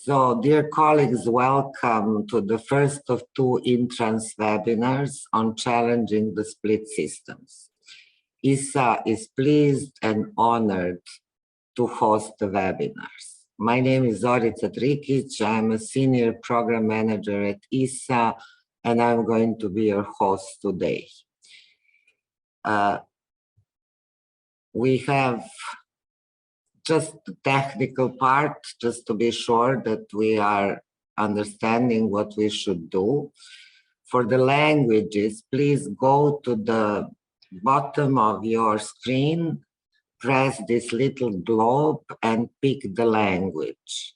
So, dear colleagues, welcome to the first of two Intrans webinars on challenging the split systems. ISSA is pleased and honored to host the webinars. My name is Zorica Trikic. I'm a senior program manager at ISSA, and I'm going to be your host today. We have just the technical part, just to be sure that we are understanding what we should do. For the languages, please go to the bottom of your screen, press this little globe and pick the language.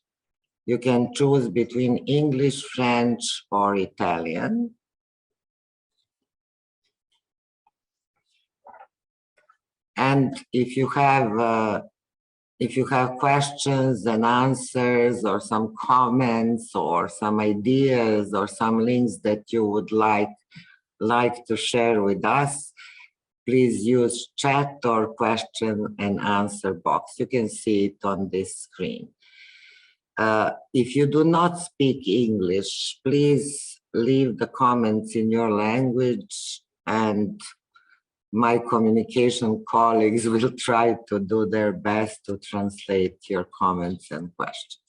You can choose between English, French, or Italian. And if you have questions and answers or some comments or some ideas or some links that you would like to share with us, please use chat or question and answer box. You can see it on this screen. If you do not speak English, please leave the comments in your language, and my communication colleagues will try to do their best to translate your comments and questions.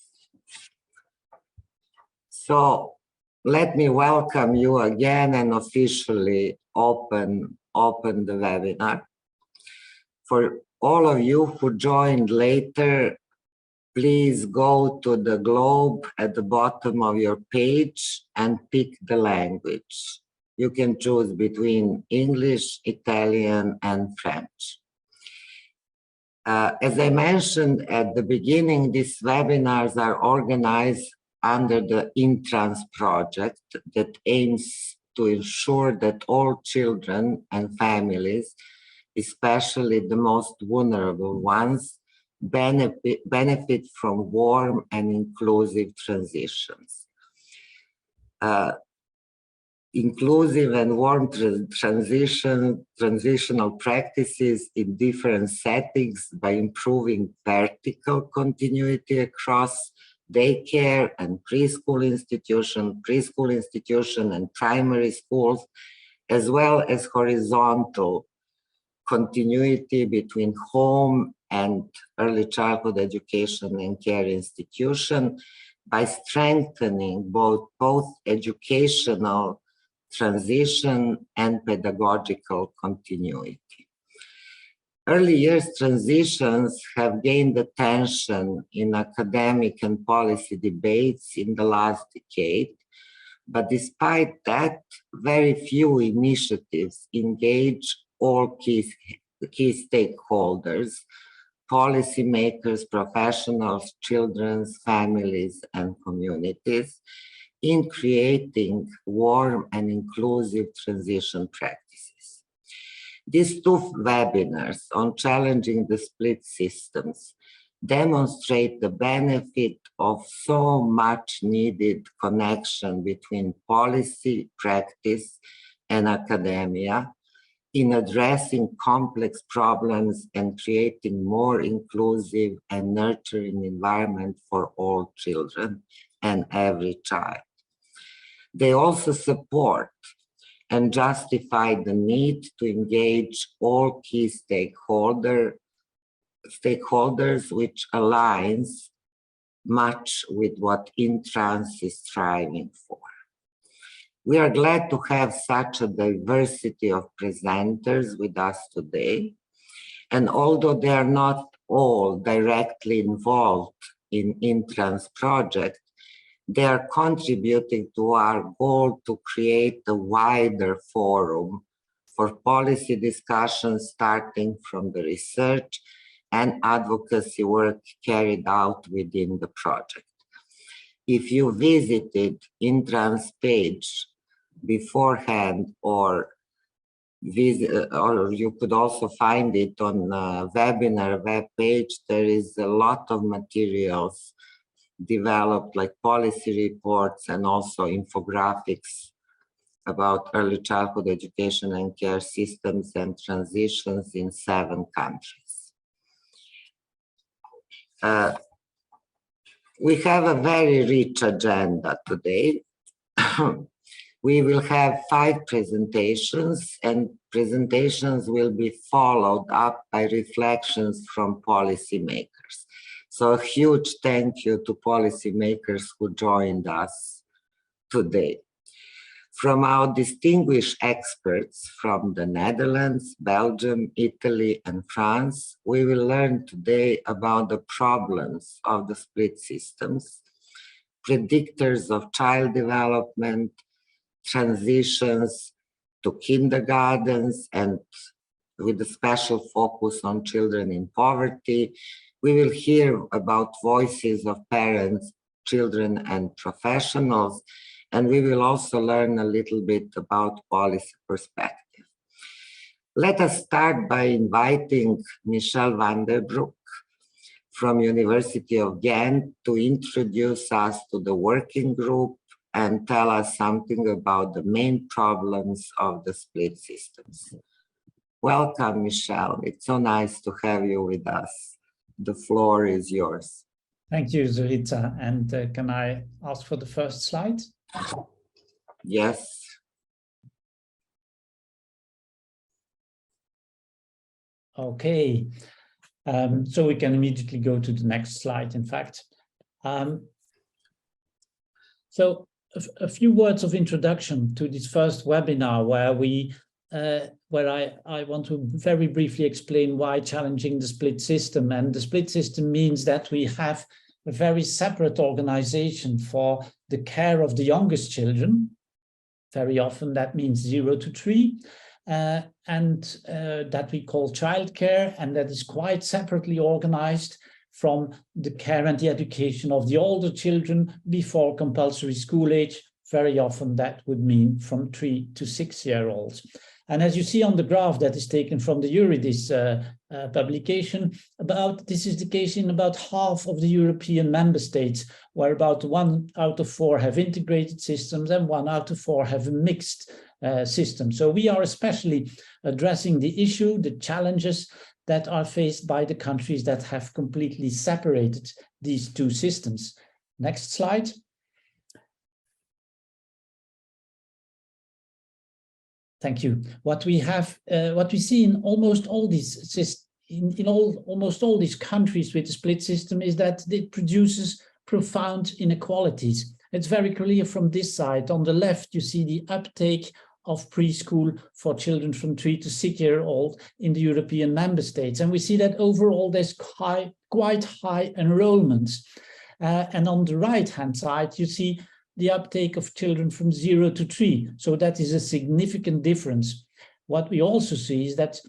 So let me welcome you again and officially open the webinar. For all of you who joined later, please go to the globe at the bottom of your page and pick the language. You can choose between English, Italian, and French. As I mentioned at the beginning, these webinars are organized under the Intrans project that aims to ensure that all children and families, especially the most vulnerable ones, benefit from warm and inclusive transitions. Inclusive and warm transitional practices in different settings by improving vertical continuity across daycare and preschool institution and primary schools, as well as horizontal continuity between home and early childhood education and care institution by strengthening both educational transition and pedagogical continuity. Early years transitions have gained attention in academic and policy debates in the last decade, but despite that, very few initiatives engage all key stakeholders, policymakers, professionals, children, families, and communities in creating warm and inclusive transition practices. These two webinars on challenging the split systems demonstrate the benefit of so much needed connection between policy, practice, and academia in addressing complex problems and creating more inclusive and nurturing environment for all children and every child. They also support and justify the need to engage all key stakeholders, which aligns much with what Intrans is striving for. We are glad to have such a diversity of presenters with us today. And although they are not all directly involved in Intrans project, they are contributing to our goal to create a wider forum for policy discussions starting from the research and advocacy work carried out within the project. If you visited Intrans page beforehand, or you could also find it on the webinar web page, there is a lot of materials developed, like policy reports and also infographics about early childhood education and care systems and transitions in 7 countries. We have a very rich agenda today. We will have 5 presentations, and presentations will be followed up by reflections from policymakers. So a huge thank you to policymakers who joined us today. From our distinguished experts from the Netherlands, Belgium, Italy, and France, we will learn today about the problems of the split systems, predictors of child development, transitions to kindergartens, and with a special focus on children in poverty. We will hear about voices of parents, children, and professionals, and we will also learn a little bit about policy perspective. Let us start by inviting Michel van der Broek from University of Ghent to introduce us to the working group and tell us something about the main problems of the split systems. Welcome, Michel. It's so nice to have you with us. The floor is yours. Thank you, Zorita. And can I ask for the first slide? Yes. Okay. So we can immediately go to the next slide, in fact. So a few words of introduction to this first webinar where I want to very briefly explain why challenging the split system. And the split system means that we have a very separate organization for the care of the youngest children. Very often that means 0 to 3. And that we call childcare, and that is quite separately organized from the care and the education of the older children before compulsory school age. Very often that would mean from 3 to 6-year-olds. And as you see on the graph that is taken from the Eurydice publication, this is the case in about half of the European member states, where about 1 out of 4 have integrated systems and 1 out of 4 have a mixed system. So we are especially addressing the issue, the challenges that are faced by the countries that have completely separated these two systems. Next slide. Thank you. What we see in almost all these almost all these countries with a split system is that it produces profound inequalities. It's very clear from this side. On the left, you see the uptake of preschool for children from 3 to 6-year-old in the European member states. And we see that overall there's quite high enrollments. And on the right-hand side, you see the uptake of children from 0 to 3. So that is a significant difference. What we also see is that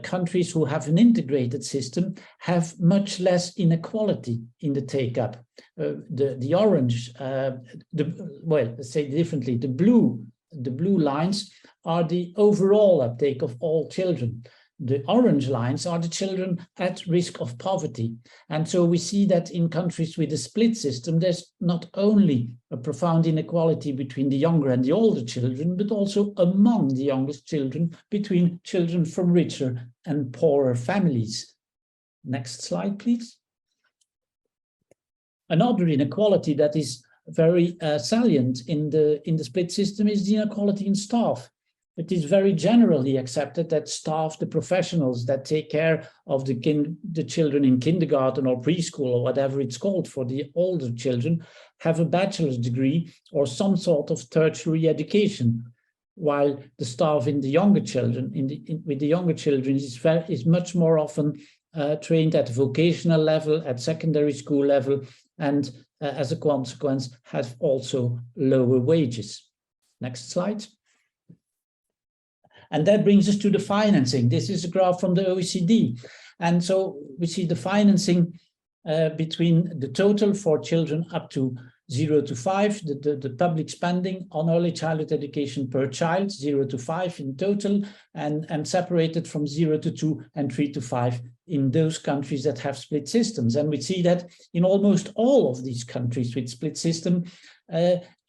countries who have an integrated system have much less inequality in the take-up. The orange, well, let's say differently, the blue lines are the overall uptake of all children. The orange lines are the children at risk of poverty. And so we see that in countries with a split system, there's not only a profound inequality between the younger and the older children, but also among the youngest children, between children from richer and poorer families. Next slide, please. Another inequality that is very salient in the split system is the inequality in staff. It is very generally accepted that staff, the professionals that take care of the children in kindergarten or preschool or whatever it's called for the older children, have a bachelor's degree or some sort of tertiary education, while the staff in the younger children, with the younger children is much more often trained at vocational level, at secondary school level, and as a consequence have also lower wages. Next slide. And that brings us to the financing. This is a graph from the OECD. And so we see the financing between the total for children up to 0 to 5, the public spending on early childhood education per child, 0 to 5 in total, and separated from 0 to 2 and 3 to 5 in those countries that have split systems. And we see that in almost all of these countries with split system,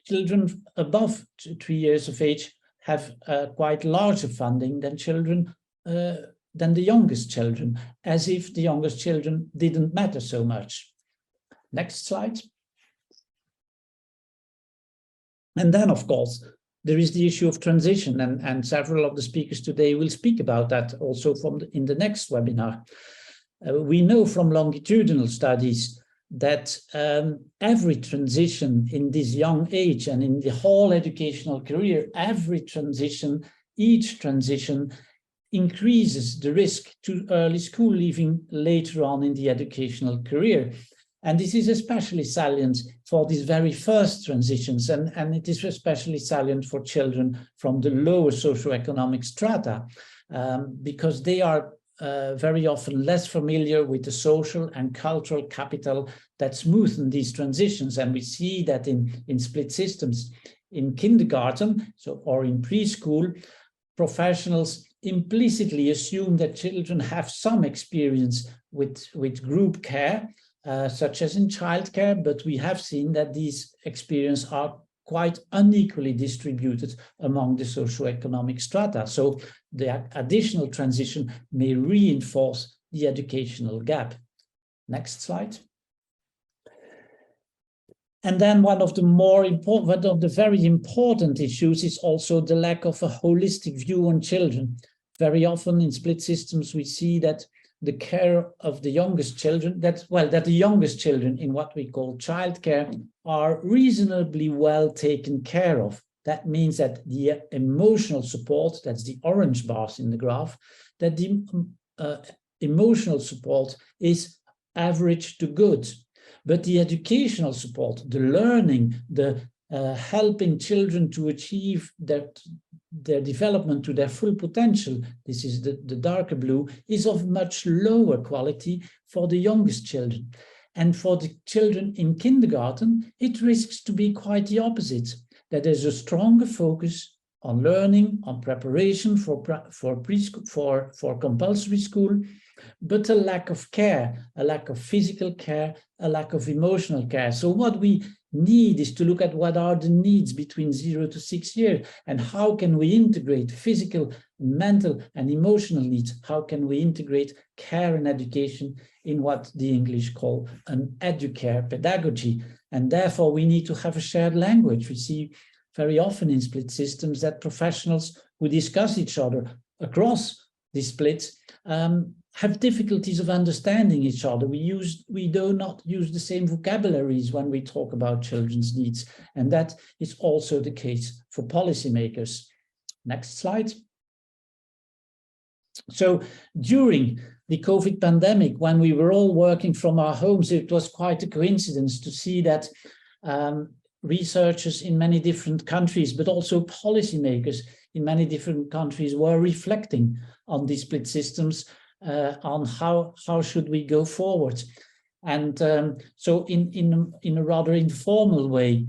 children above 3 years of age have quite larger funding than children, than the youngest children, as if the youngest children didn't matter so much. Next slide. And then, of course, there is the issue of transition, and several of the speakers today will speak about that also in the next webinar. We know from longitudinal studies that every transition in this young age and in the whole educational career, each transition increases the risk to early school leaving later on in the educational career. And this is especially salient for these very first transitions, and it is especially salient for children from the lower socioeconomic strata, because they are very often less familiar with the social and cultural capital that smoothen these transitions. And we see that in split systems in kindergarten, or in preschool, professionals implicitly assume that children have some experience with group care, such as in childcare, but we have seen that these experiences are quite unequally distributed among the socioeconomic strata. So the additional transition may reinforce the educational gap. Next slide. And then one of the very important issues is also the lack of a holistic view on children. Very often in split systems, we see that the care of the youngest children, that the youngest children in what we call childcare are reasonably well taken care of. That means that the emotional support, that's the orange bars in the graph, that the emotional support is average to good. But the educational support, the learning, the helping children to achieve their development to their full potential, this is the darker blue, is of much lower quality for the youngest children. And for the children in kindergarten, it risks to be quite the opposite, that there's a stronger focus on learning, on preparation for preschool, for compulsory school, but a lack of care, a lack of physical care, a lack of emotional care. So what we need is to look at what are the needs between 0 to 6 years, and how can we integrate physical, mental, and emotional needs? How can we integrate care and education in what the English call an educare pedagogy? And therefore, we need to have a shared language. We see very often in split systems that professionals who discuss each other across the splits have difficulties of understanding each other. We do not use the same vocabularies when we talk about children's needs. And that is also the case for policymakers. Next slide. So during the COVID pandemic, when we were all working from our homes, it was quite a coincidence to see that researchers in many different countries, but also policymakers in many different countries were reflecting on these split systems, on how should we go forward. And so in a rather informal way,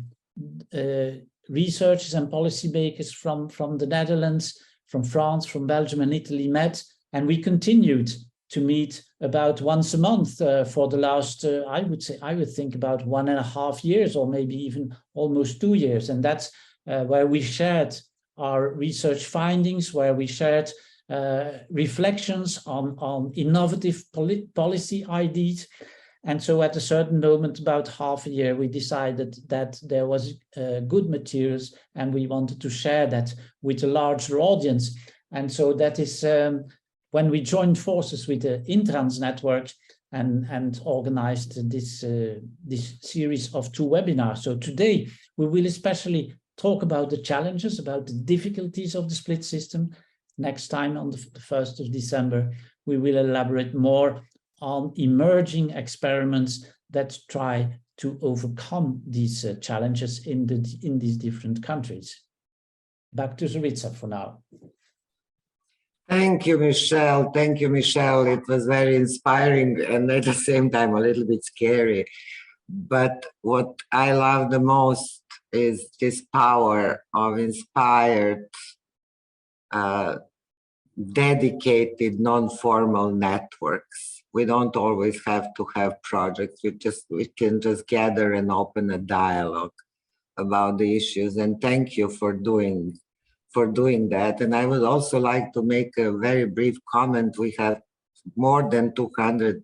researchers and policymakers from the Netherlands, from France, from Belgium and Italy met, and we continued to meet about once a month for the last, I would think about 1.5 years, or maybe even almost 2 years. And that's where we shared our research findings, where we shared reflections on innovative policy ideas. And so at a certain moment, about half a year, we decided that there was good materials and we wanted to share that with a larger audience. And so that is when we joined forces with the Intrans network and organized this series of 2 webinars. So today we will especially talk about the challenges, about the difficulties of the split system. Next time on the 1st of December, we will elaborate more on emerging experiments that try to overcome these challenges in these different countries. Back to Zorica for now. Thank you, Michelle. Thank you, Michelle. It was very inspiring and at the same time a little bit scary. But what I love the most is this power of inspired, dedicated, non-formal networks. We don't always have to have projects. We can just gather and open a dialogue about the issues. And thank you for doing that. And I would also like to make a very brief comment. We have more than 200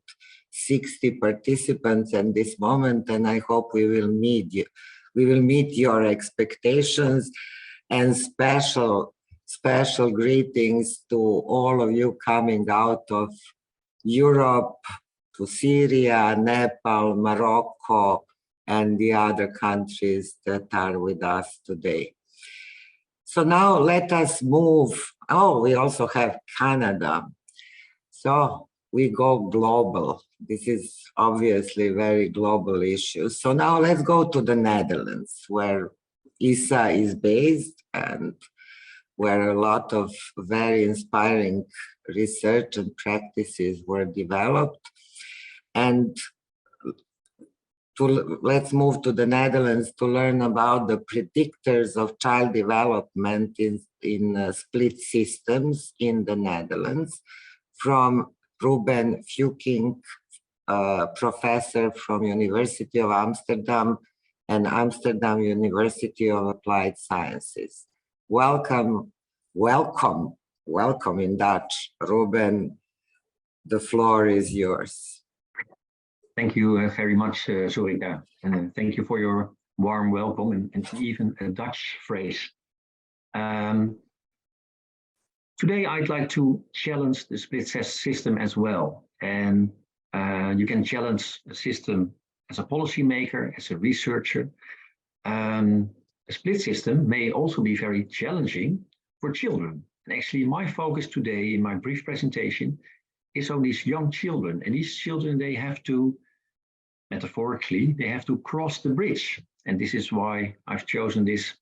60 participants at this moment, and I hope we will meet you. We will meet your expectations, and special greetings to all of you coming out of Europe, to Syria, Nepal, Morocco, and the other countries that are with us today. So now let us move. Oh, we also have Canada. So we go global. This is obviously a very global issue. So now let's go to the Netherlands, where ISSA is based and where a lot of very inspiring research and practices were developed. And let's move to the Netherlands to learn about the predictors of child development in split systems in the Netherlands from Ruben Fuking, professor from University of Amsterdam and Amsterdam University of Applied Sciences. Welcome in Dutch. Ruben, the floor is yours. Thank you very much, Zorika, and thank you for your warm welcome and even a Dutch phrase. Today, I'd like to challenge the split system as well. And you can challenge the system as a policymaker, as a researcher. A split system may also be very challenging for children. And actually, my focus today in my brief presentation is on these young children. And these children, they have to, metaphorically, they have to cross the bridge. And this is why I've chosen this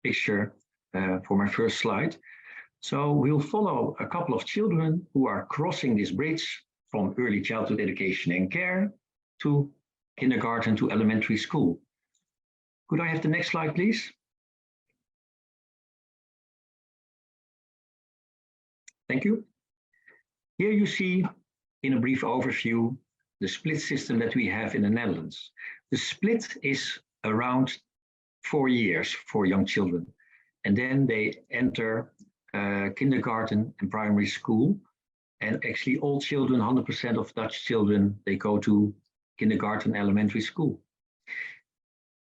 picture for my first slide. So we'll follow a couple of children who are crossing this bridge from early childhood education and care to kindergarten to elementary school. Could I have the next slide, please? Thank you. Here you see, in a brief overview, the split system that we have in the Netherlands. The split is around 4 years for young children, and then they enter kindergarten and primary school. And actually all children, 100% of Dutch children, they go to kindergarten, elementary school.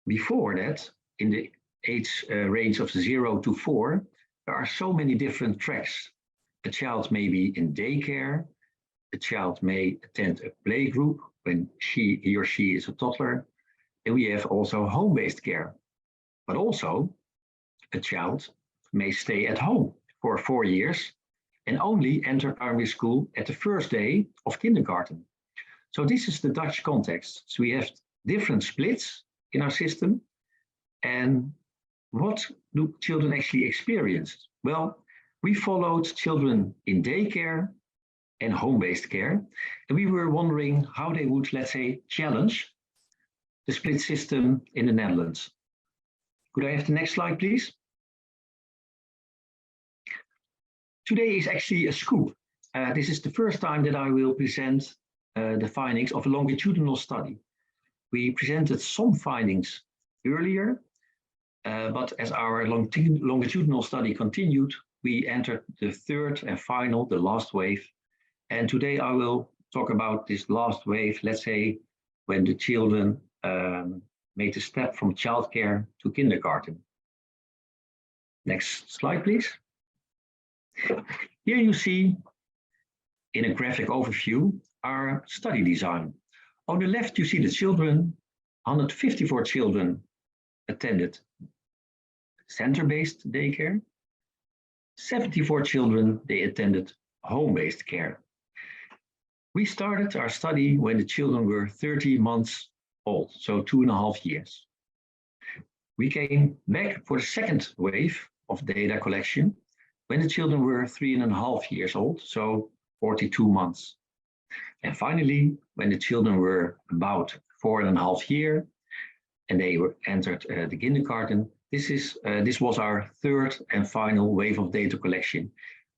Before that, in the age range of 0 to 4, there are so many different tracks. A child may be in daycare, a child may attend a playgroup when he or she is a toddler, and we have also home-based care. But also, a child may stay at home for 4 years and only enter primary school at the first day of kindergarten. So this is the Dutch context. So we have different splits in our system. And what do children actually experience? Well, we followed children in daycare and home-based care. And we were wondering how they would, let's say, challenge the split system in the Netherlands. Could I have the next slide, please? Today is actually a scoop. This is the first time that I will present the findings of a longitudinal study. We presented some findings earlier, but as our longitudinal study continued, we entered the third and final, the last wave. And today I will talk about this last wave, let's say, when the children made the step from childcare to kindergarten. Next slide, please. Here you see, in a graphic overview, our study design. On the left, you see the children. 154 children attended center-based daycare. 74 children, they attended home-based care. We started our study when the children were 30 months old, so 2.5 years. We came back for the second wave of data collection when the children were 3.5 years old, so 42 months. And finally, when the children were about 4.5 years and they were entered the kindergarten, this was our third and final wave of data collection.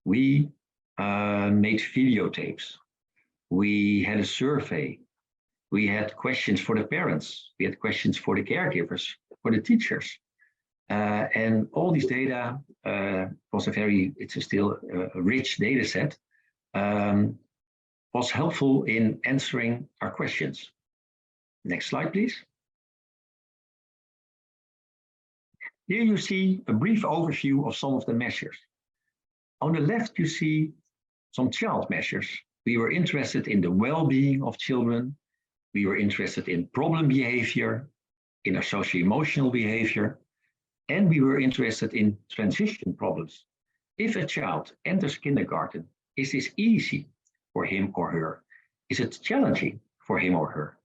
We made videotapes. We had a survey. We had questions for the parents. We had questions for the caregivers, for the teachers. And all these data it's still a rich data set. was helpful in answering our questions. Next slide, please. Here you see a brief overview of some of the measures. On the left, you see some child measures. We were interested in the well-being of children. We were interested in problem behavior, in our socio-emotional behavior, and we were interested in transition problems. If a child enters kindergarten, is this easy for him or her? Is it challenging for him or her?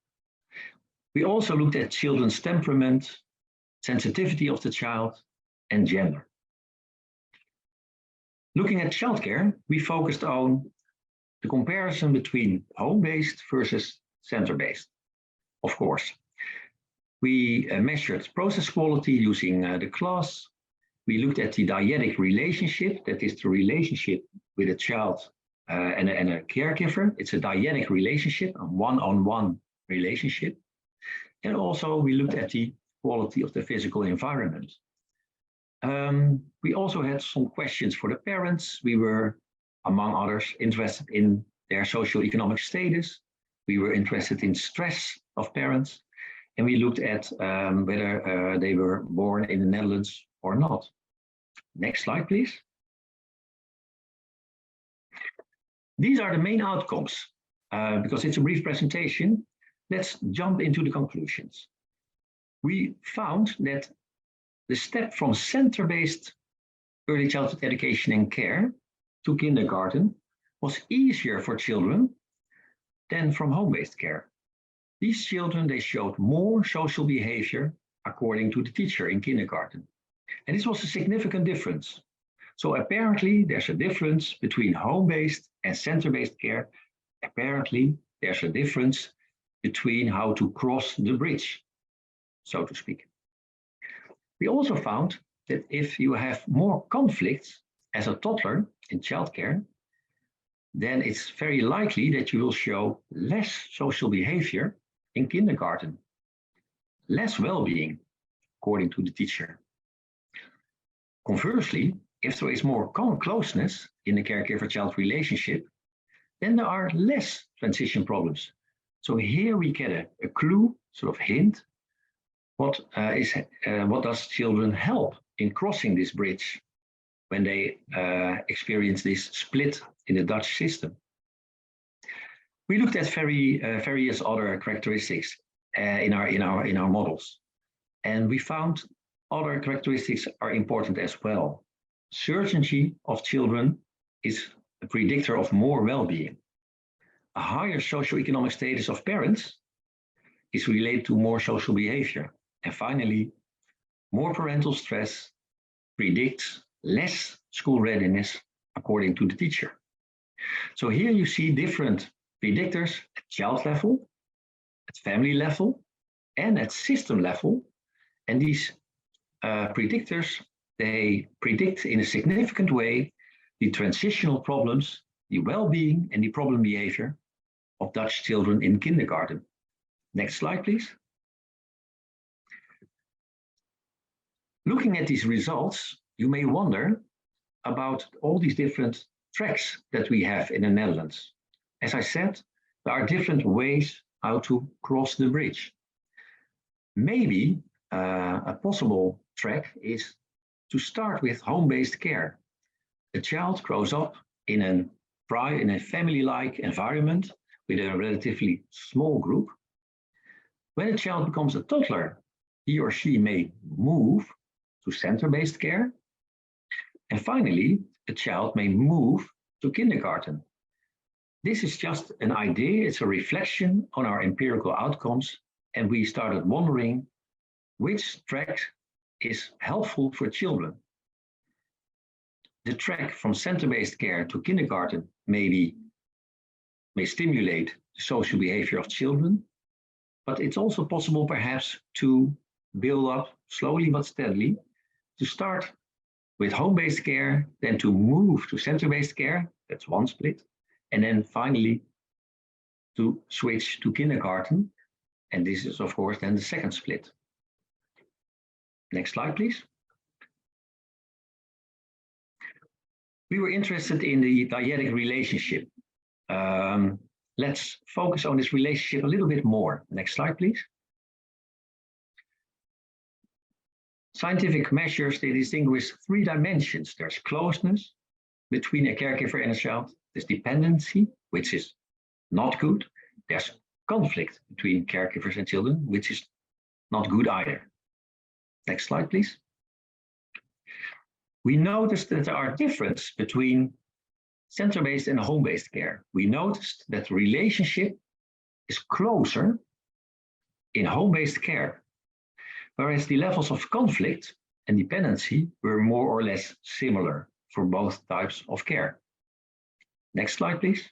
We also looked at children's temperament, sensitivity of the child, and gender. Looking at childcare, we focused on the comparison between home-based versus center-based, of course. We measured process quality using the class. We looked at the dyadic relationship, that is the relationship with a child and a caregiver. It's a dyadic relationship, a one-on-one relationship. And also we looked at the quality of the physical environment. We also had some questions for the parents. We were, among others, interested in their socioeconomic status. We were interested in stress of parents. And we looked at whether they were born in the Netherlands or not. Next slide, please. These are the main outcomes. Because it's a brief presentation, let's jump into the conclusions. We found that the step from center-based early childhood education and care to kindergarten was easier for children than from home-based care. These children, they showed more social behavior according to the teacher in kindergarten. And this was a significant difference. So apparently there's a difference between home-based and center-based care. Apparently there's a difference between how to cross the bridge, so to speak. We also found that if you have more conflicts as a toddler in childcare, then it's very likely that you will show less social behavior in kindergarten, less well-being, according to the teacher. Conversely, if there is more closeness in the caregiver-child relationship, then there are less transition problems. So here we get a clue, sort of hint, what does children help in crossing this bridge when they experience this split in the Dutch system. We looked at various other characteristics in our models, and we found other characteristics are important as well. Certainty of children is a predictor of more well-being. A higher socioeconomic status of parents is related to more social behavior. And finally, more parental stress predicts less school readiness according to the teacher. So here you see different predictors at child level, at family level, and at system level. And these predictors, they predict in a significant way the transitional problems, the well-being and the problem behavior of Dutch children in kindergarten. Next slide, please. Looking at these results, you may wonder about all these different tracks that we have in the Netherlands. As I said, there are different ways how to cross the bridge. Maybe a possible track is to start with home-based care. A child grows up in a family-like environment with a relatively small group. When a child becomes a toddler, he or she may move to center-based care. And finally, a child may move to kindergarten. This is just an idea, it's a reflection on our empirical outcomes, and we started wondering which track is helpful for children. The track from center-based care to kindergarten may stimulate the social behavior of children, but it's also possible perhaps to build up slowly but steadily, to start with home-based care, then to move to center-based care, that's one split, and then finally to switch to kindergarten, and this is of course then the second split. Next slide, please. We were interested in the dyadic relationship. let's focus on this relationship a little bit more. Next slide, please. Scientific measures, they distinguish three dimensions. There's closeness between a caregiver and a child. There's dependency, which is not good. There's conflict between caregivers and children, which is not good either. Next slide, please. We noticed that there are differences between center-based and home-based care. We noticed that the relationship is closer in home-based care, whereas the levels of conflict and dependency were more or less similar for both types of care. Next slide, please.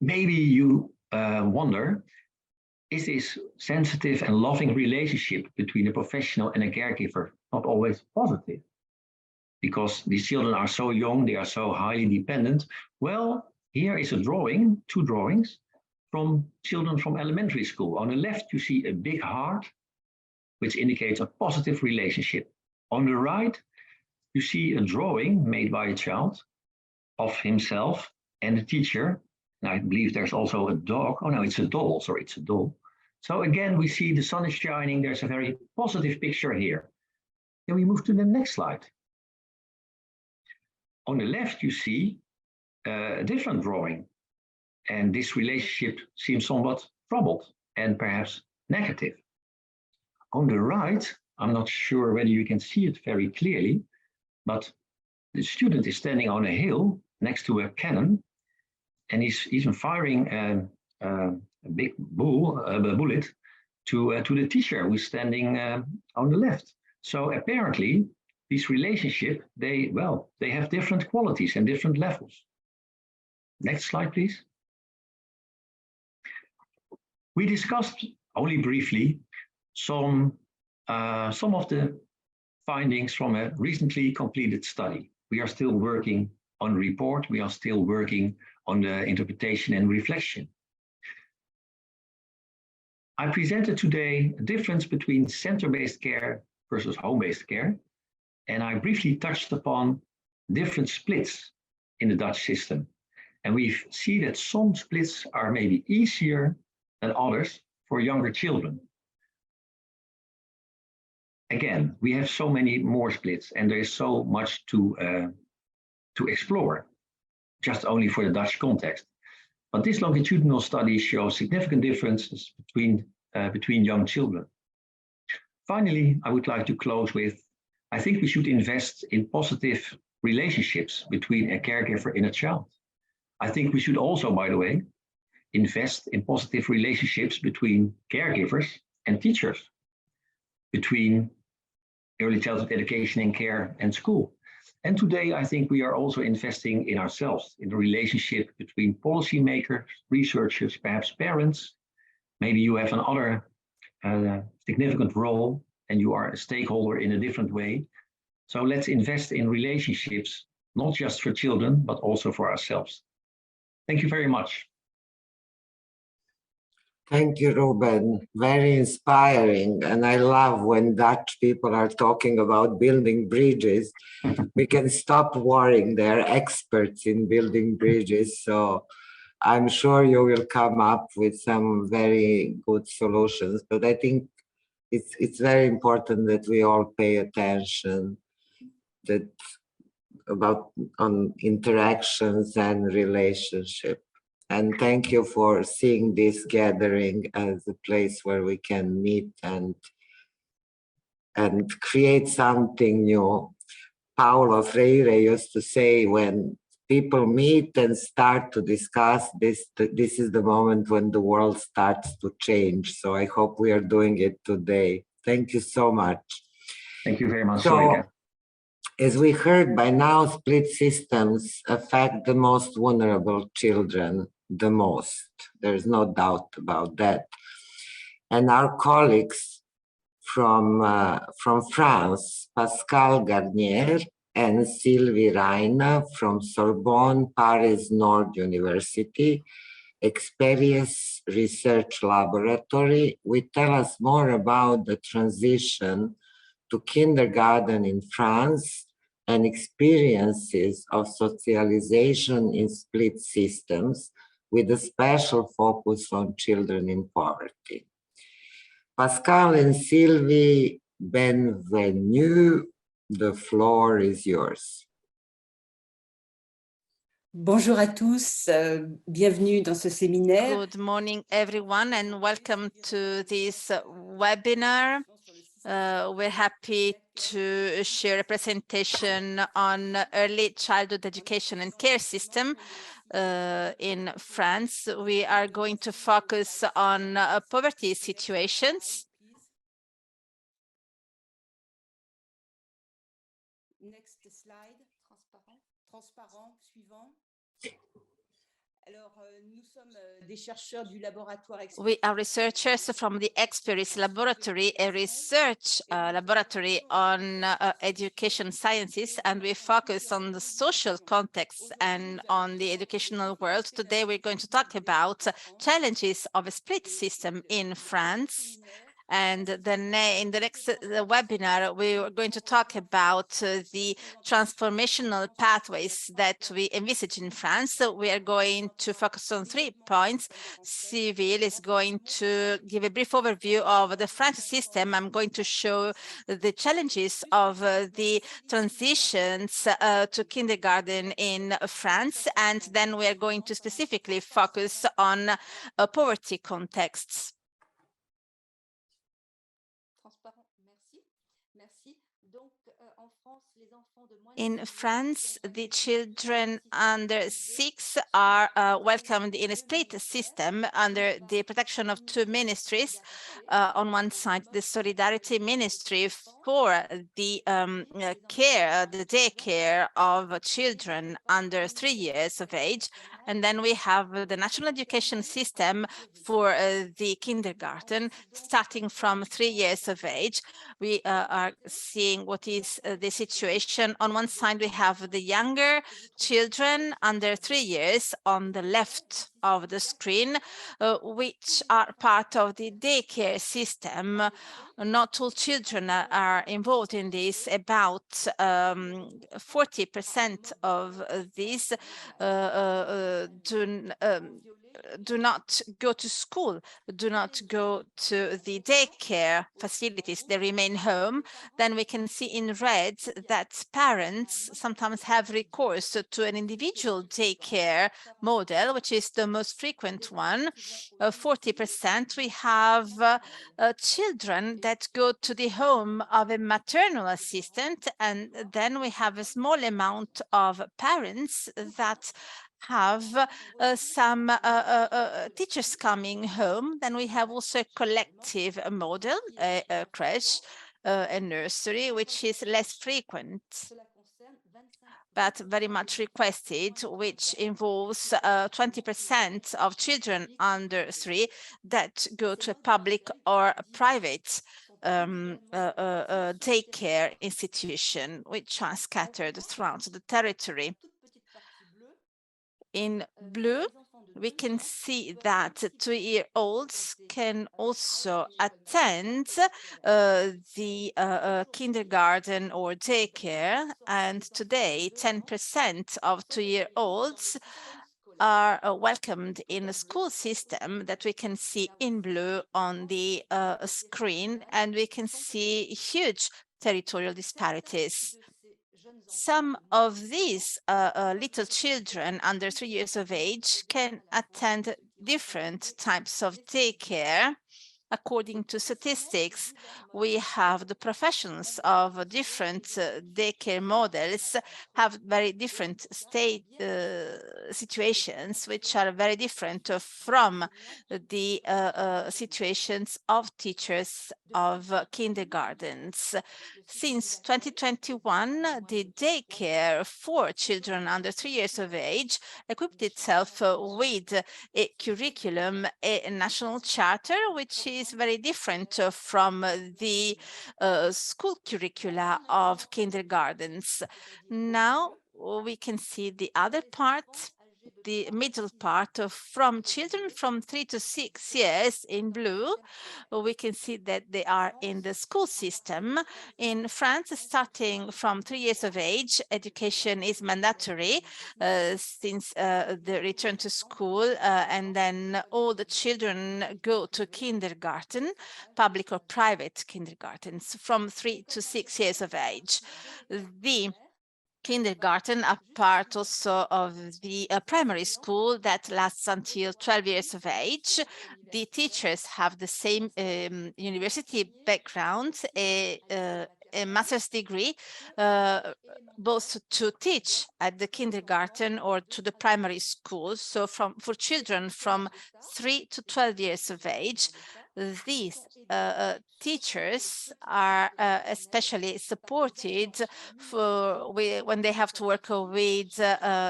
Maybe you wonder, is this sensitive and loving relationship between a professional and a caregiver not always positive? Because these children are so young, they are so highly dependent. Well, here is a drawing, two drawings from children from elementary school. On the left, you see a big heart, which indicates a positive relationship. On the right, you see a drawing made by a child of himself and the teacher. And I believe there's also a dog. Oh no, it's a doll, sorry, it's a doll. So again, we see the sun is shining. There's a very positive picture here. Then we move to the next slide. On the left, you see a different drawing. And this relationship seems somewhat troubled and perhaps negative. On the right, I'm not sure whether you can see it very clearly, but the student is standing on a hill next to a cannon, and he's even firing a big bullet to the teacher who's standing on the left. So apparently, these relationships, they have different qualities and different levels. Next slide, please. We discussed only briefly some of the findings from a recently completed study. We are still working on the report. We are still working on the interpretation and reflection. I presented today a difference between center-based care versus home-based care, and I briefly touched upon different splits in the Dutch system. And we see that some splits are maybe easier than others for younger children. Again, we have so many more splits, and there is so much to explore, just only for the Dutch context. But this longitudinal study shows significant differences between young children. Finally, I would like to close with, I think we should invest in positive relationships between a caregiver and a child. I think we should also, by the way, invest in positive relationships between caregivers and teachers, between early childhood education and care and school. And today, I think we are also investing in ourselves, in the relationship between policymakers, researchers, perhaps parents. Maybe you have another significant role and you are a stakeholder in a different way. So let's invest in relationships, not just for children, but also for ourselves. Thank you very much. Thank you, Ruben. Very inspiring. And I love when Dutch people are talking about building bridges. We can stop worrying. They're experts in building bridges. So I'm sure you will come up with some very good solutions. But I think it's very important that we all pay attention on interactions and relationship. And thank you for seeing this gathering as a place where we can meet and create something new. Paulo Freire used to say, when people meet and start to discuss this is the moment when the world starts to change. So I hope we are doing it today. Thank you so much. Thank you very much. So, as we heard by now, split systems affect the most vulnerable children the most. There's no doubt about that. And our colleagues from France, Pascal Garnier and Sylvie Reina from Sorbonne Paris Nord University Experience Research Laboratory will tell us more about the transition to kindergarten in France and experiences of socialization in split systems with a special focus on children in poverty. Pascal and Sylvie, bienvenue. The floor is yours. Bonjour à tous, bienvenue dans ce séminaire. Good morning, everyone, and welcome to this webinar. We're happy to share a presentation on early childhood education and care system in France. We are going to focus on poverty situations. Next slide, transparent, suivant. Alors, nous sommes des chercheurs du laboratoire. We are researchers from the Experis Laboratory, a research laboratory on education sciences, and we focus on the social context and on the educational world. Today, we're going to talk about challenges of a split system in France. And then in the next webinar, we are going to talk about the transformational pathways that we envisage in France. So we are going to focus on 3 points. Cyril is going to give a brief overview of the French system. I'm going to show the challenges of the transitions to kindergarten in France. And then we are going to specifically focus on poverty contexts. In France, the children under 6 are welcomed in a split system under the protection of 2 ministries. On one side, the Solidarity Ministry for the care, the daycare of children under 3 years of age. And then we have the National Education System for the kindergarten, starting from 3 years of age. We are seeing what is the situation. On one side, we have the younger children under 3 years on the left of the screen, which are part of the daycare system. Not all children are involved in this. About 40% of these do not go to school, do not go to the daycare facilities, they remain home. Then we can see in red that parents sometimes have recourse to an individual daycare model, which is the most frequent one. 40% we have children that go to the home of a maternal assistant, and then we have a small amount of parents that have some teachers coming home. Then we have also a collective model, a creche, a nursery, which is less frequent, but very much requested, which involves 20% of children under 3 that go to a public or a private daycare institution, which are scattered throughout the territory. In blue, we can see that 2-year-olds can also attend the kindergarten or daycare, and today 10% of 2-year-olds are welcomed in a school system that we can see in blue on the screen, and we can see huge territorial disparities. Some of these little children under 3 years of age can attend different types of daycare. According to statistics, we have the professions of different daycare models have very different situations, which are very different from the situations of teachers of kindergartens. Since 2021, the daycare for children under 3 years of age equipped itself with a curriculum, a national charter, which is very different from the school curricula of kindergartens. Now we can see the other part the middle part from children from 3 to 6 years in blue, we can see that they are in the school system. In France, starting from 3 years of age, education is mandatory since the return to school, and then all the children go to kindergarten, public or private kindergartens, from 3 to 6 years of age. The kindergarten are part also of the primary school that lasts until 12 years of age. The teachers have the same university background, a master's degree, both to teach at the kindergarten or to the primary school. So for children from 3 to 12 years of age, these teachers are especially supported when they have to work with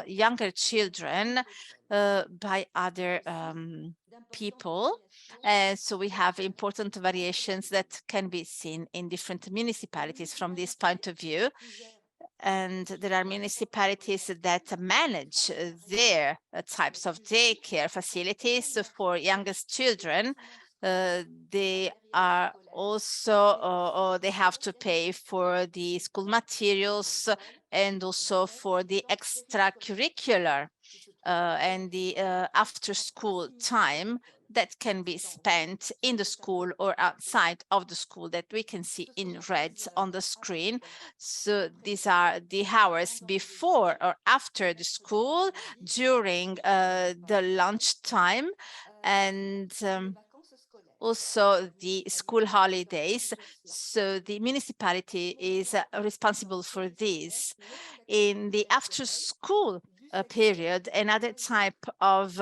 younger children by other people. And so we have important variations that can be seen in different municipalities from this point of view. And there are municipalities that manage their types of daycare facilities for youngest children. They are also, they have to pay for the school materials and also for the extracurricular and the after school time that can be spent in the school or outside of the school that we can see in red on the screen. So these are the hours before or after the school, during the lunch time, and also the school holidays. So the municipality is responsible for this. In the after school period, another type of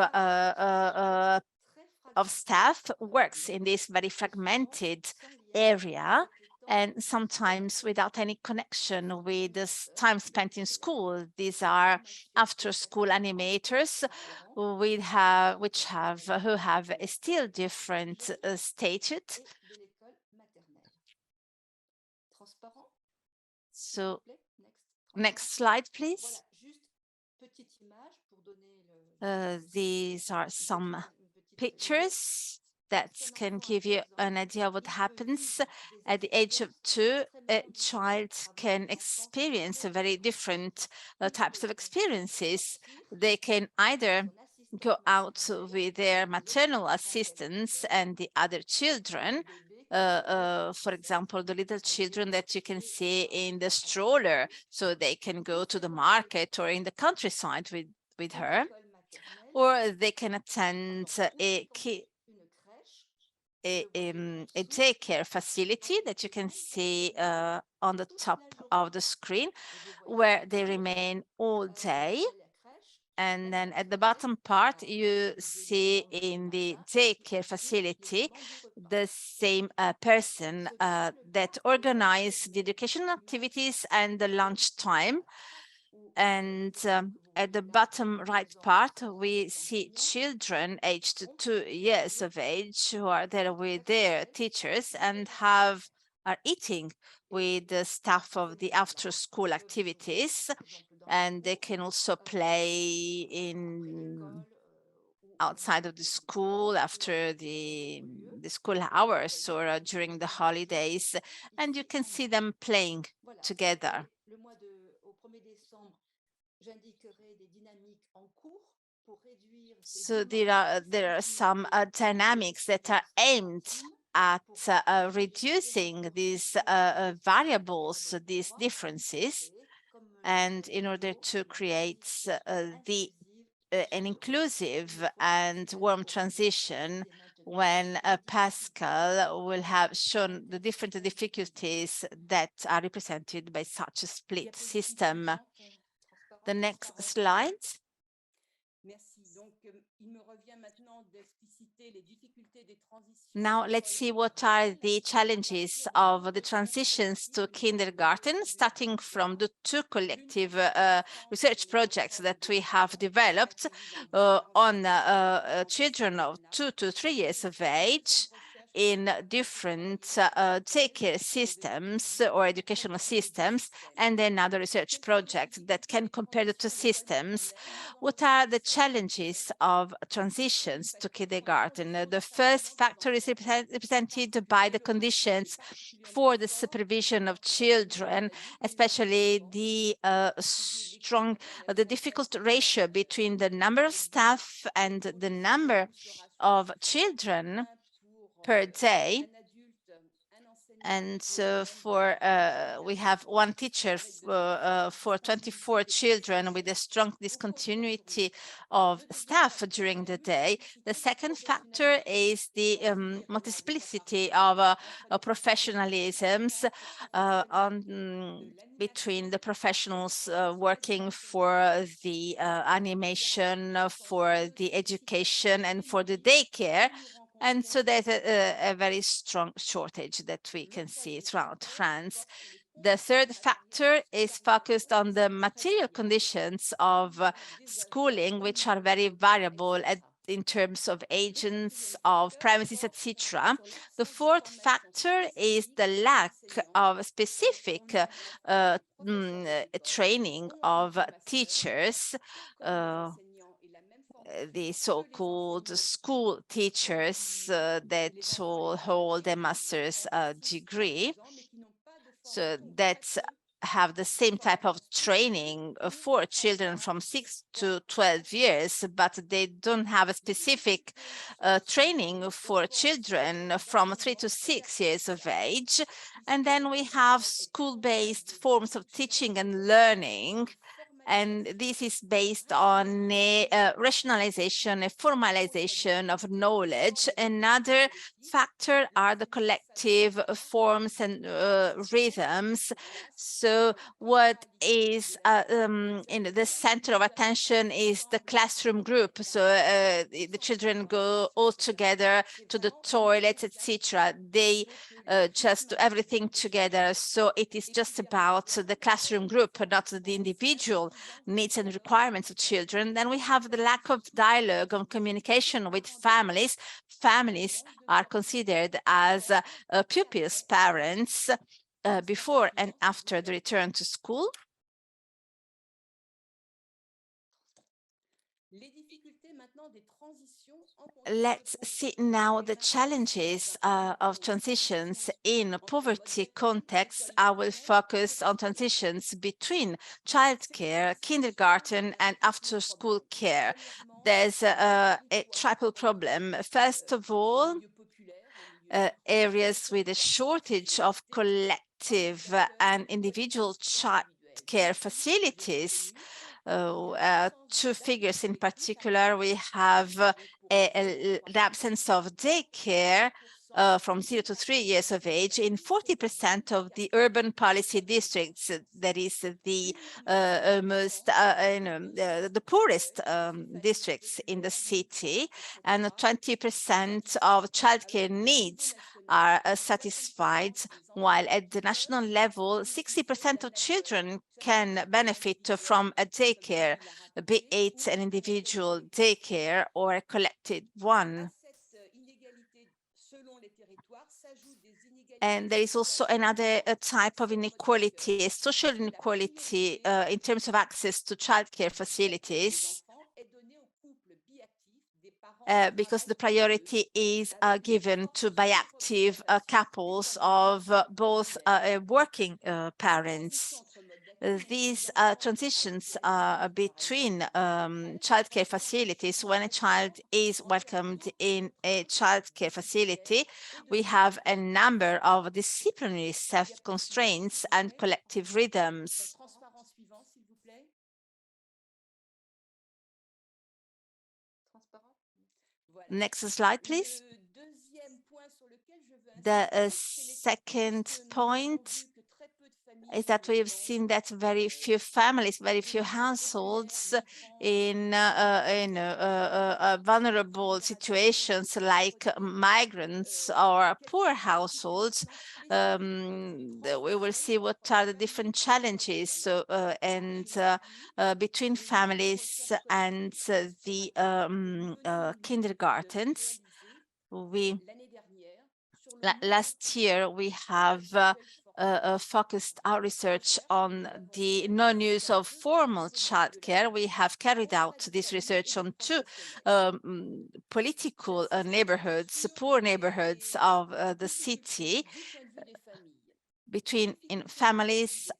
staff works in this very fragmented area, and sometimes without any connection with the time spent in school. These are after-school animators who have a still different statute. So, next slide, please. These are some pictures that can give you an idea of what happens. At the age of 2, a child can experience very different types of experiences. They can either go out with their maternal assistants and the other children. For example, the little children that you can see in the stroller, so they can go to the market or in the countryside with her, or they can attend a daycare facility that you can see on the top of the screen, where they remain all day. And then at the bottom part, you see in the daycare facility the same person that organize the educational activities and the lunch time. And at the bottom right part, we see children aged 2 years of age who are there with their teachers and are eating with the staff of the after-school activities. And they can also play outside of the school after the school hours or during the holidays. And you can see them playing together. So there are some dynamics that are aimed at reducing these variables, these differences, and in order to create an inclusive and warm transition, when Pascal will have shown the different difficulties that are represented by such a split system. The next slide. Now let's see what are the challenges of the transitions to kindergarten, starting from the 2 collective research projects that we have developed on children of 2 to 3 years of age. in different daycare systems or educational systems, and another research project that can compare the two systems. What are the challenges of transitions to kindergarten? The first factor is represented by the conditions for the supervision of children, especially the the difficult ratio between the number of staff and the number of children per day. And so we have one teacher for 24 children with a strong discontinuity of staff during the day. The second factor is the multiplicity of professionalisms between the professionals working for the animation, for the education, and for the daycare. And so there's a very strong shortage that we can see throughout France. The third factor is focused on the material conditions of schooling, which are very variable in terms of agents, of premises, etc. The fourth factor is the lack of specific training of teachers, the so-called school teachers that hold a master's degree, so that have the same type of training for children from 6 to 12 years, but they don't have a specific training for children from 3 to 6 years of age. And then we have school-based forms of teaching and learning, and this is based on a rationalization, a formalization of knowledge. Another factor are the collective forms and rhythms. So what is in the center of attention is the classroom group. So the children go all together to the toilet, etc. They just do everything together. So it is just about the classroom group, not the individual needs and requirements of children. Then we have the lack of dialogue and communication with families. Families are considered as pupils, parents, before and after the return to school. Let's see now the challenges of transitions in poverty context. I will focus on transitions between childcare, kindergarten, and after-school care. There's a triple problem. First of all, areas with a shortage of collective and individual childcare facilities. Two figures in particular, we have the absence of daycare from 0 to 3 years of age in 40% of the urban policy districts, that is the most, the poorest districts in the city, and 20% of childcare needs are satisfied, while at the national level, 60% of children can benefit from a daycare, be it an individual daycare or a collected one. And there is also another type of inequality, a social inequality in terms of access to childcare facilities, because the priority is given to biactive couples of both working parents. These transitions between childcare facilities, when a child is welcomed in a childcare facility, we have a number of disciplinary self-constraints and collective rhythms. Next slide, please. The second point is that we have seen that very few families, very few households in vulnerable situations like migrants or poor households. We will see what are the different challenges between families and the kindergartens. Last year, we have focused our research on the non-use of formal childcare. We have carried out this research on two political neighborhoods, poor neighborhoods of the city, between families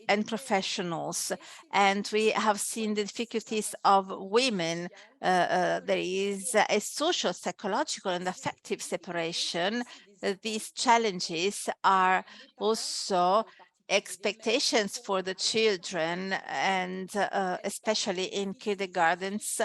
and professionals, and we have seen the difficulties of women. There is a social, psychological, and affective separation. These challenges are also expectations for the children, and especially in kindergartens,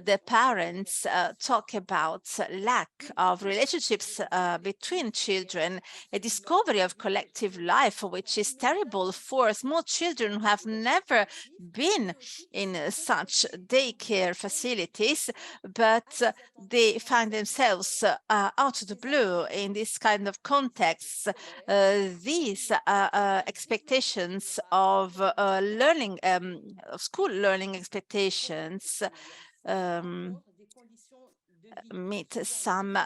the parents talk about lack of relationships between children, a discovery of collective life, which is terrible for small children who have never been in such daycare facilities, but they find themselves out of the blue in this kind of context. These expectations of learning, of school learning expectations, meet some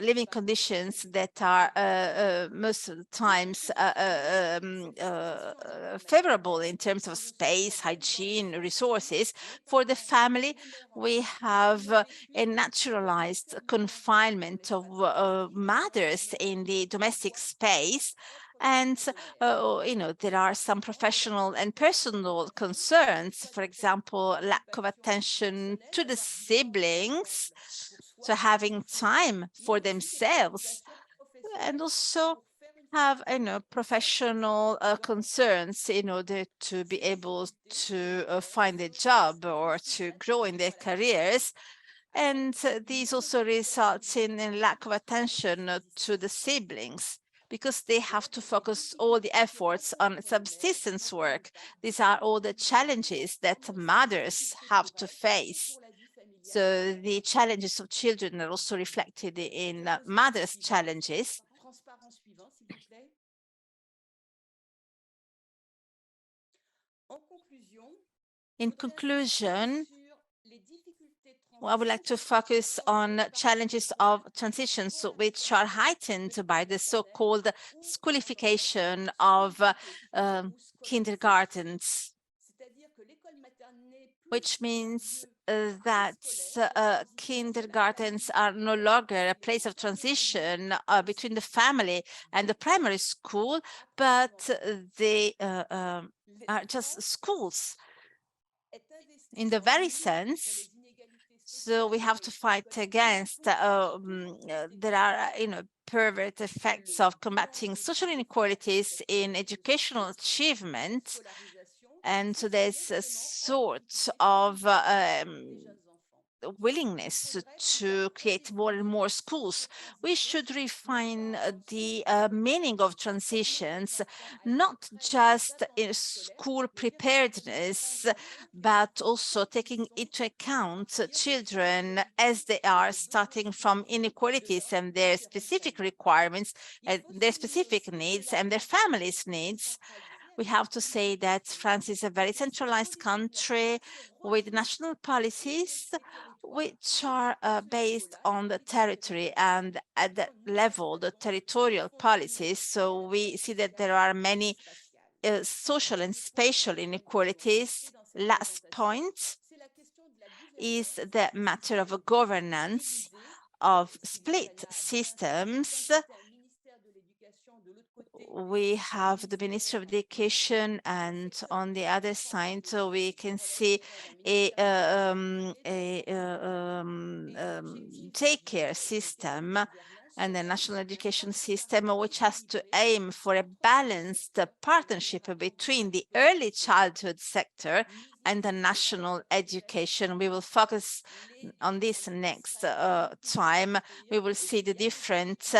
living conditions that are most of the times favorable in terms of space, hygiene, resources. For the family, we have a naturalized confinement of mothers in the domestic space. And, there are some professional and personal concerns, for example, lack of attention to the siblings, so having time for themselves, and also have, professional concerns in order to be able to find a job or to grow in their careers. And these also results in a lack of attention to the siblings, because they have to focus all the efforts on subsistence work. These are all the challenges that mothers have to face. So the challenges of children are also reflected in mothers' challenges. In conclusion, I would like to focus on challenges of transitions, which are heightened by the so-called schoolification of kindergartens, which means that kindergartens are no longer a place of transition between the family and the primary school, but they are just schools in the very sense. So we have to fight against, there are, pervert effects of combating social inequalities in educational achievement. And so there's a sort of willingness to create more and more schools. We should refine the meaning of transitions, not just in school preparedness, but also taking into account children as they are starting from inequalities and their specific requirements, their specific needs and their families' needs. We have to say that France is a very centralized country with national policies which are based on the territory and at that level, the territorial policies. So we see that there are many social and spatial inequalities. Last point is the matter of a governance of split systems. We have the Ministry of Education, and on the other side, so we can see a daycare system and the national education system, which has to aim for a balanced partnership between the early childhood sector and the national education. We will focus on this next time. We will see the different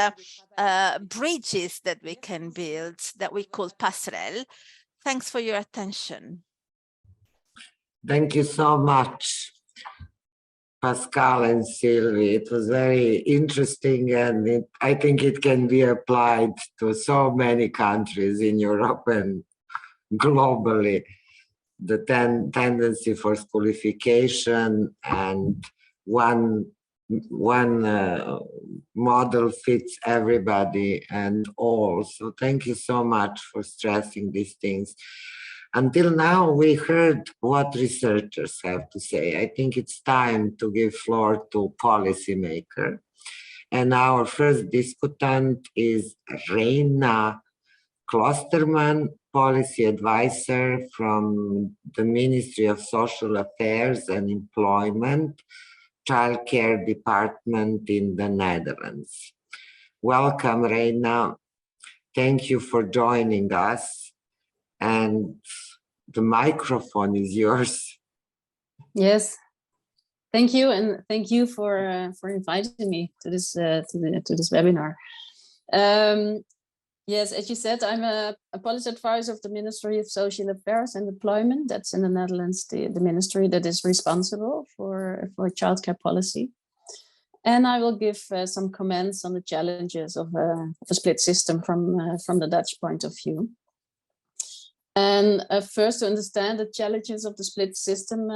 bridges that we can build that we call passerelle. Thanks for your attention. Thank you so much, Pascal and Sylvie. It was very interesting, and I think it can be applied to so many countries in Europe and globally. The tendency for schoolification, and one one model fits everybody and all. So thank you so much for stressing these things. Until now, we heard what researchers have to say. I think it's time to give floor to policymaker. And our first discutant is Reina Klosterman, policy advisor from the Ministry of Social Affairs and Employment, childcare department in the Netherlands. Welcome, Reina. Thank you for joining us. And the microphone is yours. Yes, thank you, and thank you for inviting me to this this webinar. Yes, as you said, I'm a policy advisor of the Ministry of Social Affairs and Employment. That's in the Netherlands, the ministry that is responsible for childcare policy. And I will give some comments on the challenges of a split system from the Dutch point of view. And first, to understand the challenges of the split system,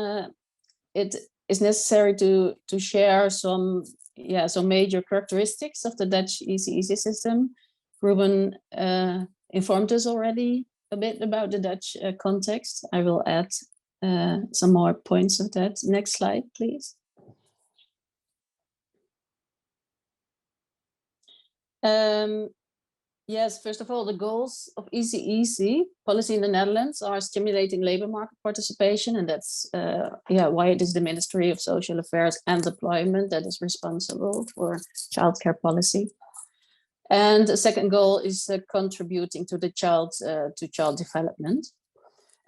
it is necessary to share some major characteristics of the Dutch ISSA system. Ruben informed us already a bit about the Dutch context. I will add some more points of that. Next slide, please. Yes, first of all, the goals of ISSA policy in the Netherlands are stimulating labor market participation, and that's why it is the Ministry of Social Affairs and Employment that is responsible for childcare policy. And the second goal is contributing to the child development.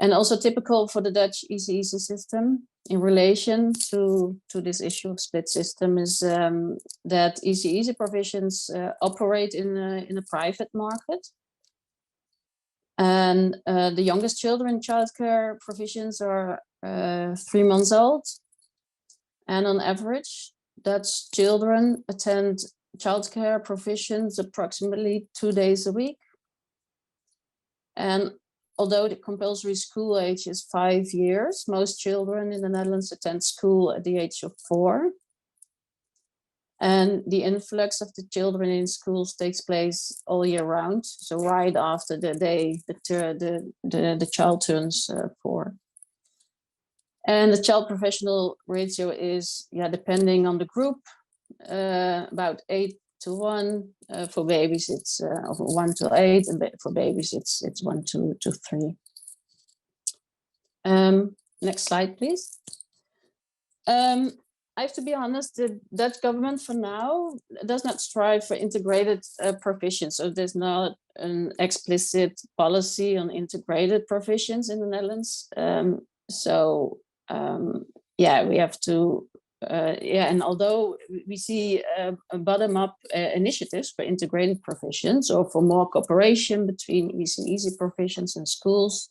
And also typical for the Dutch ISSA system in relation to this issue of split system is that ISSA provisions operate in a private market. And the youngest children childcare provisions are 3 months old. And on average, Dutch children attend childcare provisions approximately 2 days a week. And although the compulsory school age is 5 years, most children in the Netherlands attend school at the age of 4. And the influx of the children in schools takes place all year round. So right after the day the child turns 4. And the child professional ratio is, depending on the group, about 8:1. For babies, it's 1:8, and for babies, it's 1:3. Next slide, please. I have to be honest, the Dutch government for now does not strive for integrated provisions. So there's not an explicit policy on integrated provisions in the Netherlands. We have to. And although we see bottom-up initiatives for integrated provisions or for more cooperation between ISSA provisions and schools,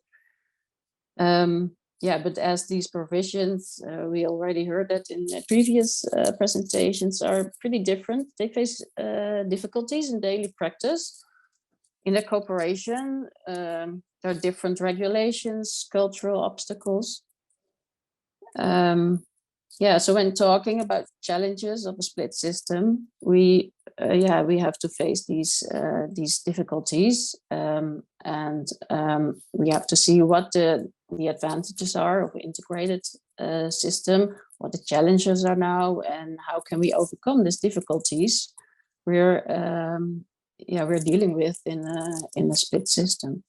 but as these provisions, we already heard that in the previous presentations, are pretty different. They face difficulties in daily practice. In their cooperation, there are different regulations, cultural obstacles. So when talking about challenges of a split system, we have to face these difficulties, and we have to see what the advantages are of an integrated system, what the challenges are now, and how can we overcome these difficulties we're dealing with in a split system.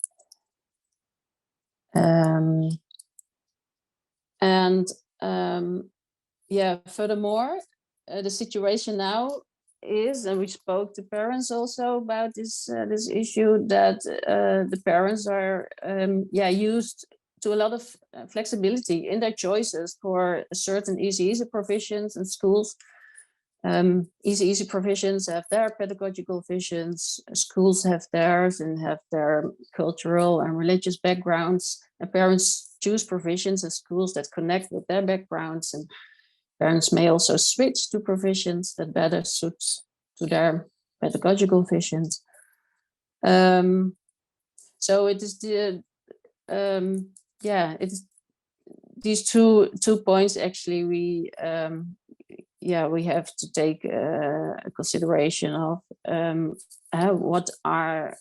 Furthermore, the situation now is, and we spoke to parents also about this issue, that the parents are used to a lot of flexibility in their choices for certain ISSA provisions and schools. ISSA provisions have their pedagogical visions, schools have theirs and have their cultural and religious backgrounds, and parents choose provisions and schools that connect with their backgrounds, and parents may also switch to provisions that better suits to their pedagogical visions. So it is it's these two points actually we we have to take a consideration of what are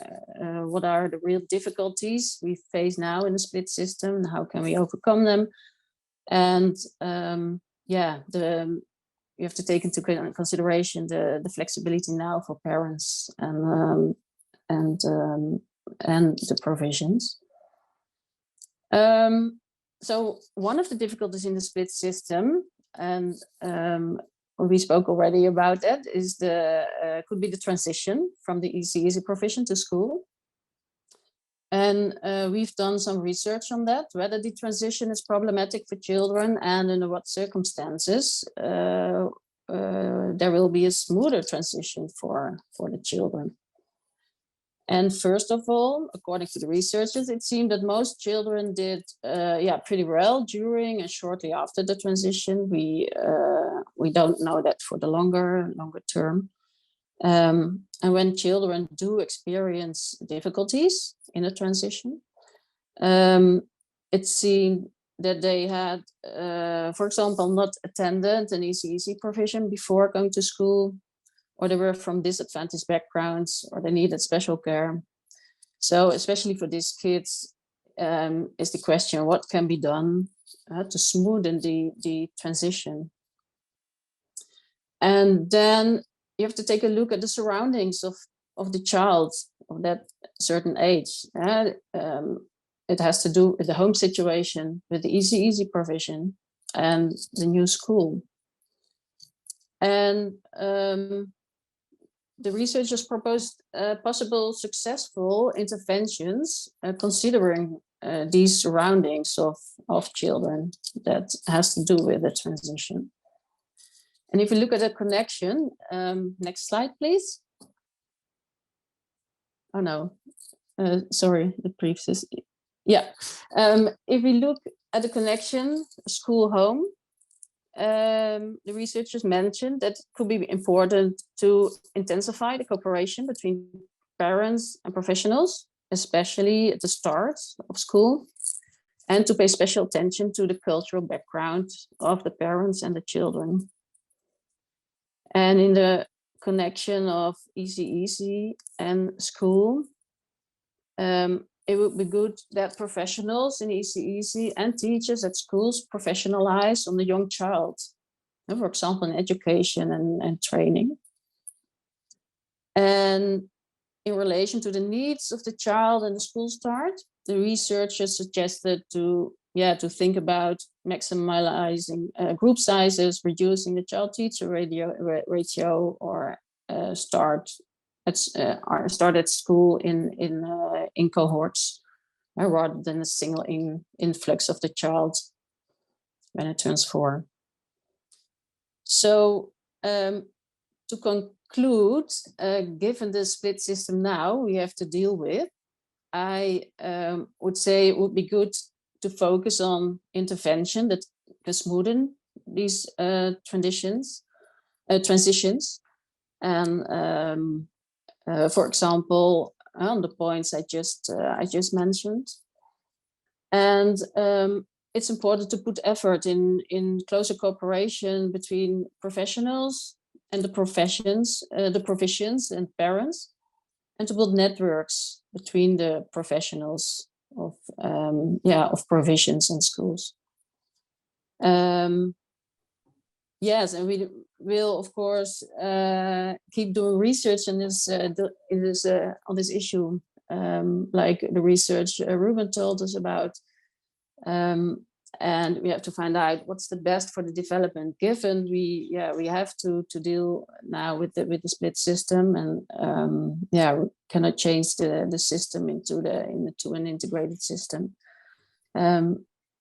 the real difficulties we face now in the split system, and how can we overcome them. And you have to take into consideration the flexibility now for parents and the provisions. So one of the difficulties in the split system, and we spoke already about that, is could be the transition from the easy provision to school. And we've done some research on that, whether the transition is problematic for children and under what circumstances there will be a smoother transition for the children. And first of all, according to the researchers, it seemed that most children did pretty well during and shortly after the transition. We don't know that for the longer term. And when children do experience difficulties in a transition, it seemed that they had, for example, not attended an easy provision before going to school, or they were from disadvantaged backgrounds, or they needed special care. So especially for these kids, is the question, what can be done to smoothen the transition? And then you have to take a look at the surroundings of the child of that certain age. It has to do with the home situation, with the easy provision, and the new school. And the researchers proposed possible successful interventions considering these surroundings of children that has to do with the transition. And if you look at the connection, next slide, please. Oh no, sorry, the previous. Yeah, if we look at the connection school-home, the researchers mentioned that it could be important to intensify the cooperation between parents and professionals, especially at the start of school, and to pay special attention to the cultural background of the parents and the children. And in the connection of easy and school, it would be good that professionals in easy and teachers at schools professionalize on the young child, for example, in education and training. And in relation to the needs of the child and the school start, the researchers suggested to think about maximizing group sizes, reducing the child-teacher ratio, or start at school in cohorts, rather than a single influx of the child when it turns 4. So to conclude, given the split system now we have to deal with, I would say it would be good to focus on intervention that can smoothen these transitions, and for example, on the points I just mentioned. And it's important to put effort in closer cooperation between professionals and the professions, the provisions and parents, and to build networks between the professionals of provisions and schools. Yes, and we will, of course, keep doing research on this issue, like the research Ruben told us about. And we have to find out what's the best for the development, given we have to deal now with the split system, and we cannot change the system into an integrated system.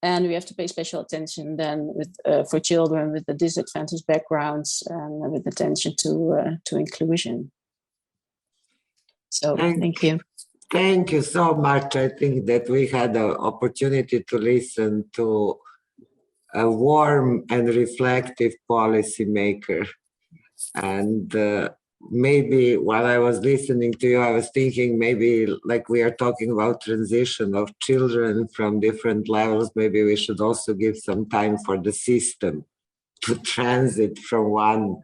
And we have to pay special attention then for children with the disadvantaged backgrounds, and with attention to inclusion. So thank you. Thank you so much. I think that we had the opportunity to listen to a warm and reflective policymaker. And maybe while I was listening to you, I was thinking maybe like we are talking about transition of children from different levels, maybe we should also give some time for the system to transit from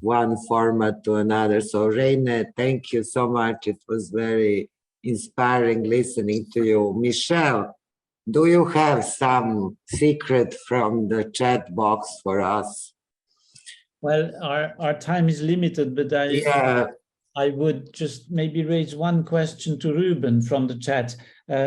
one format to another. So Reine, thank you so much. It was very inspiring listening to you. Michelle, do you have some secret from the chat box for us? Well, our time is limited, but I would just maybe raise one question to Ruben from the chat.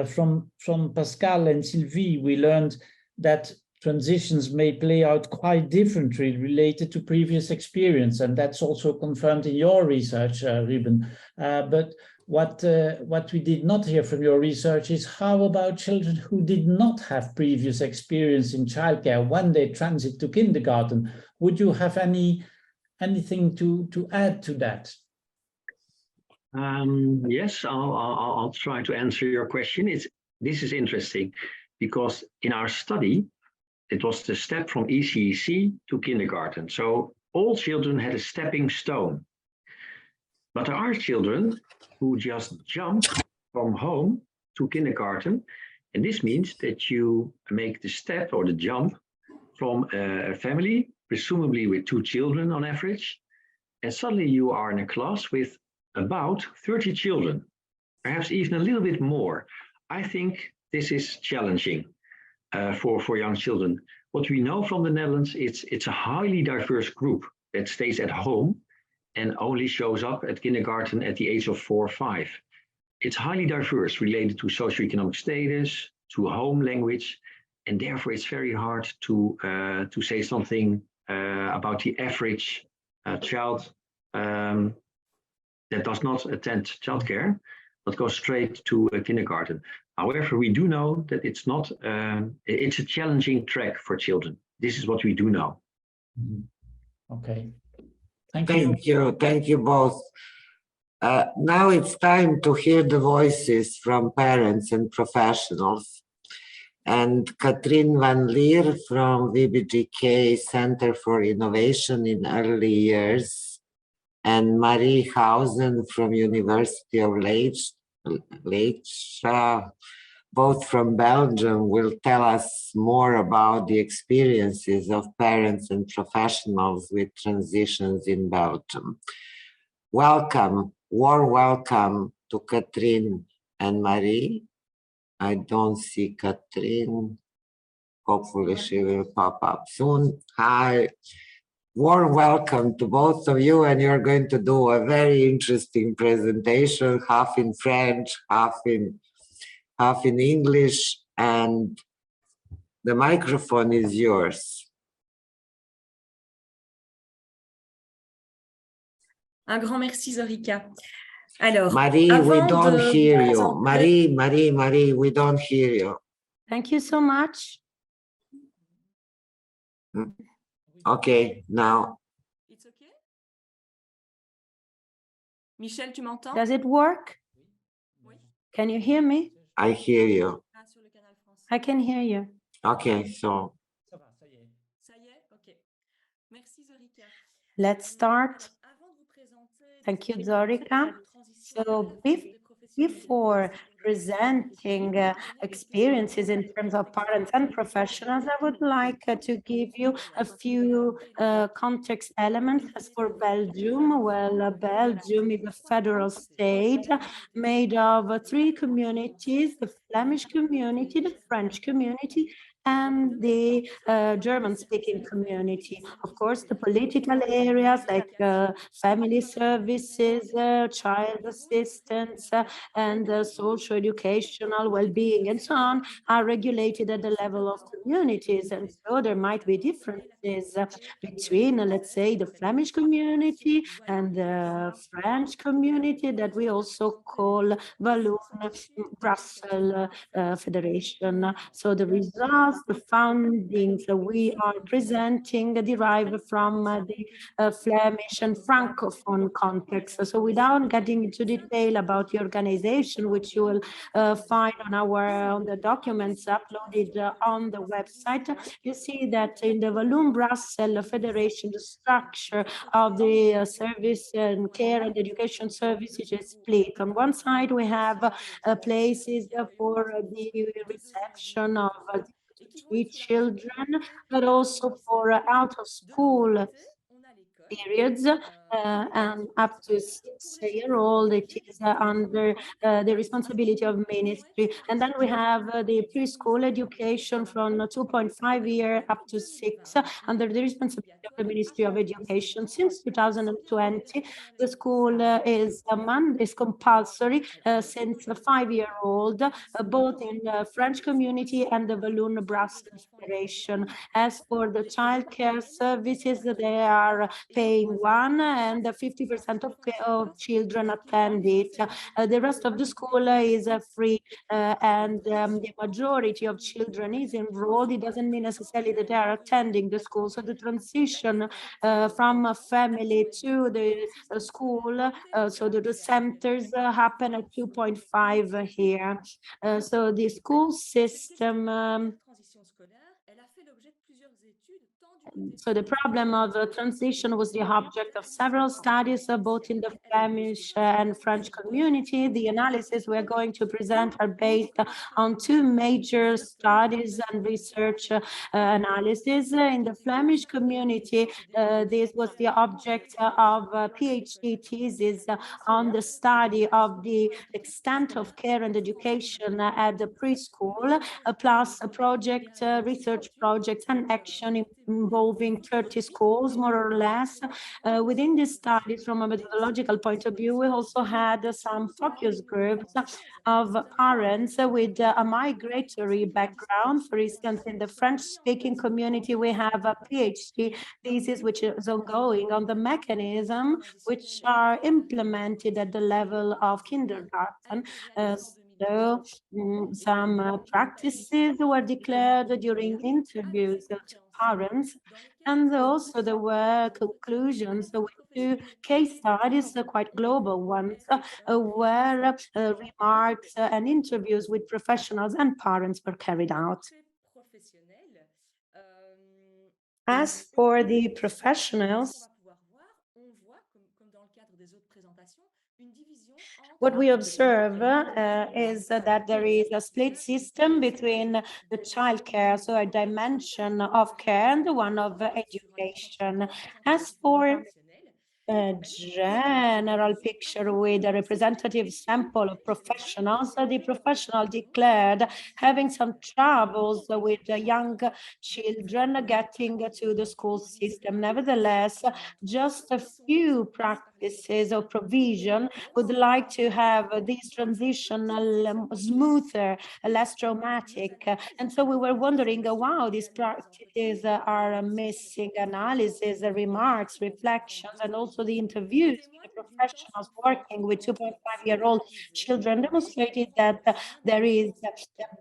From Pascal and Sylvie, we learned that transitions may play out quite differently related to previous experience, and that's also confirmed in your research, Ruben. But what we did not hear from your research is how about children who did not have previous experience in childcare when they transit to kindergarten? Would you have anything to add to that? Yes, I'll try to answer your question. This is interesting because in our study, it was the step from ECEC to kindergarten. So all children had a stepping stone. But there are children who just jump from home to kindergarten. And this means that you make the step or the jump from a family, presumably with 2 children on average. And suddenly you are in a class with about 30 children, perhaps even a little bit more. I think this is challenging for young children. What we know from the Netherlands, it's a highly diverse group that stays at home and only shows up at kindergarten at the age of 4 or 5. It's highly diverse related to socioeconomic status, to home language, and therefore it's very hard to say something about the average child that does not attend childcare, but goes straight to kindergarten. However, we do know that it's a challenging track for children. This is what we do know. Okay, thank you. Thank you both. Now it's time to hear the voices from parents and professionals. And Katrien van Lier from VBGK Center for Innovation in Early Years and Marie Hausen from University of Leiden, both from Belgium, will tell us more about the experiences of parents and professionals with transitions in Belgium. Welcome, warm welcome to Katrien and Marie. I don't see Katrien. Hopefully she will pop up soon. Hi. Warm welcome to both of you, and you're going to do a very interesting presentation, half in French, half in English, and the microphone is yours. Un grand merci, Zorica. Alors, Marie, we don't hear you. présenter... Marie, we don't hear you. Thank you so much. Okay, now. It's okay? Michel, tu m'entends? Does it work? Oui. Can you hear me? I hear you. Sur le canal français. I can hear you. Okay, so. Ça y est? Ok. Merci, Zorica. Let's start. Thank you, Zorica. So before presenting experiences in terms of parents and professionals, I would like to give you a few context elements. As for Belgium, well, Belgium is a federal state made of 3 communities: the Flemish community, the French community, and the German-speaking community. Of course, the political areas like family services, child assistance, and social educational well-being and so on are regulated at the level of communities. And so there might be differences between, let's say, the Flemish community and the French community that we also call Walloon-Brussels Federation. So the results, the findings we are presenting derive from the Flemish and Francophone context. So without getting into detail about the organization, which you will find on the documents uploaded on the website, you see that in the Walloon-Brussels Federation, the structure of the service and care and education services is split. On one side, we have places for the reception of children, but also for out of school periods, and up to 6-year-old, it is under the responsibility of ministry. And then we have the preschool education from 2.5 year up to 6 under the responsibility of the Ministry of Education. Since 2020, the school is compulsory since a 5-year-old, both in the French community and the Walloon-Brussels Federation. As for the childcare services, they are paying one, and 50% of children attend it. The rest of the school is free, and the majority of children is enrolled. It doesn't mean necessarily that they are attending the school. So the transition from a family to the school, so the centers happen at 2.5 here. So the school system, so the problem of transition was the object of several studies, both in the Flemish and French community. The analysis we're going to present are based on two major studies and research analysis. In the Flemish community, this was the object of a PhD thesis on the study of the extent of care and education at the preschool, plus a project, research projects and action involving 30 schools, more or less. Within these studies, from a methodological point of view, we also had some focus groups of parents with a migratory background. For instance, in the French-speaking community, we have a PhD thesis which is ongoing on the mechanism which are implemented at the level of kindergarten. So some practices were declared during interviews to parents, and also there were conclusions with two case studies, quite global ones, where remarks and interviews with professionals and parents were carried out. As for the professionals, what we observe is that there is a split system between the childcare, so a dimension of care, and the one of education. As for a general picture with a representative sample of professionals, the professional declared having some troubles with young children getting to the school system. Nevertheless, just a few practices or provision would like to have this transition smoother, less traumatic. And so we were wondering, wow, these practices are missing analysis, remarks, reflections, and also the interviews with the professionals working with 2.5-year-old children demonstrated that there is a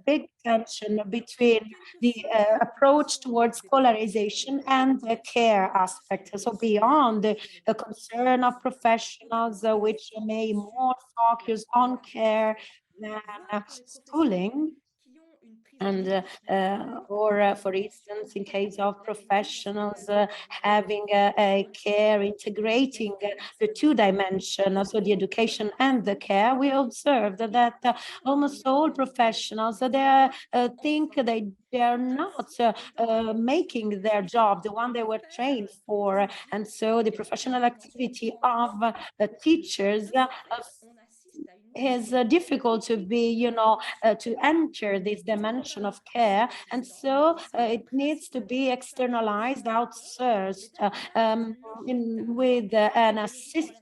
big tension between the approach towards scholarization and the care aspect. So beyond the concern of professionals, which may more focus on care than schooling, and or for instance, in case of professionals having a care integrating the two dimensions, so the education and the care, we observed that almost all professionals they think they are not making their job, the one they were trained for, and so the professional activity of the teachers is difficult to be, to enter this dimension of care. And so it needs to be externalized, outsourced with an assistant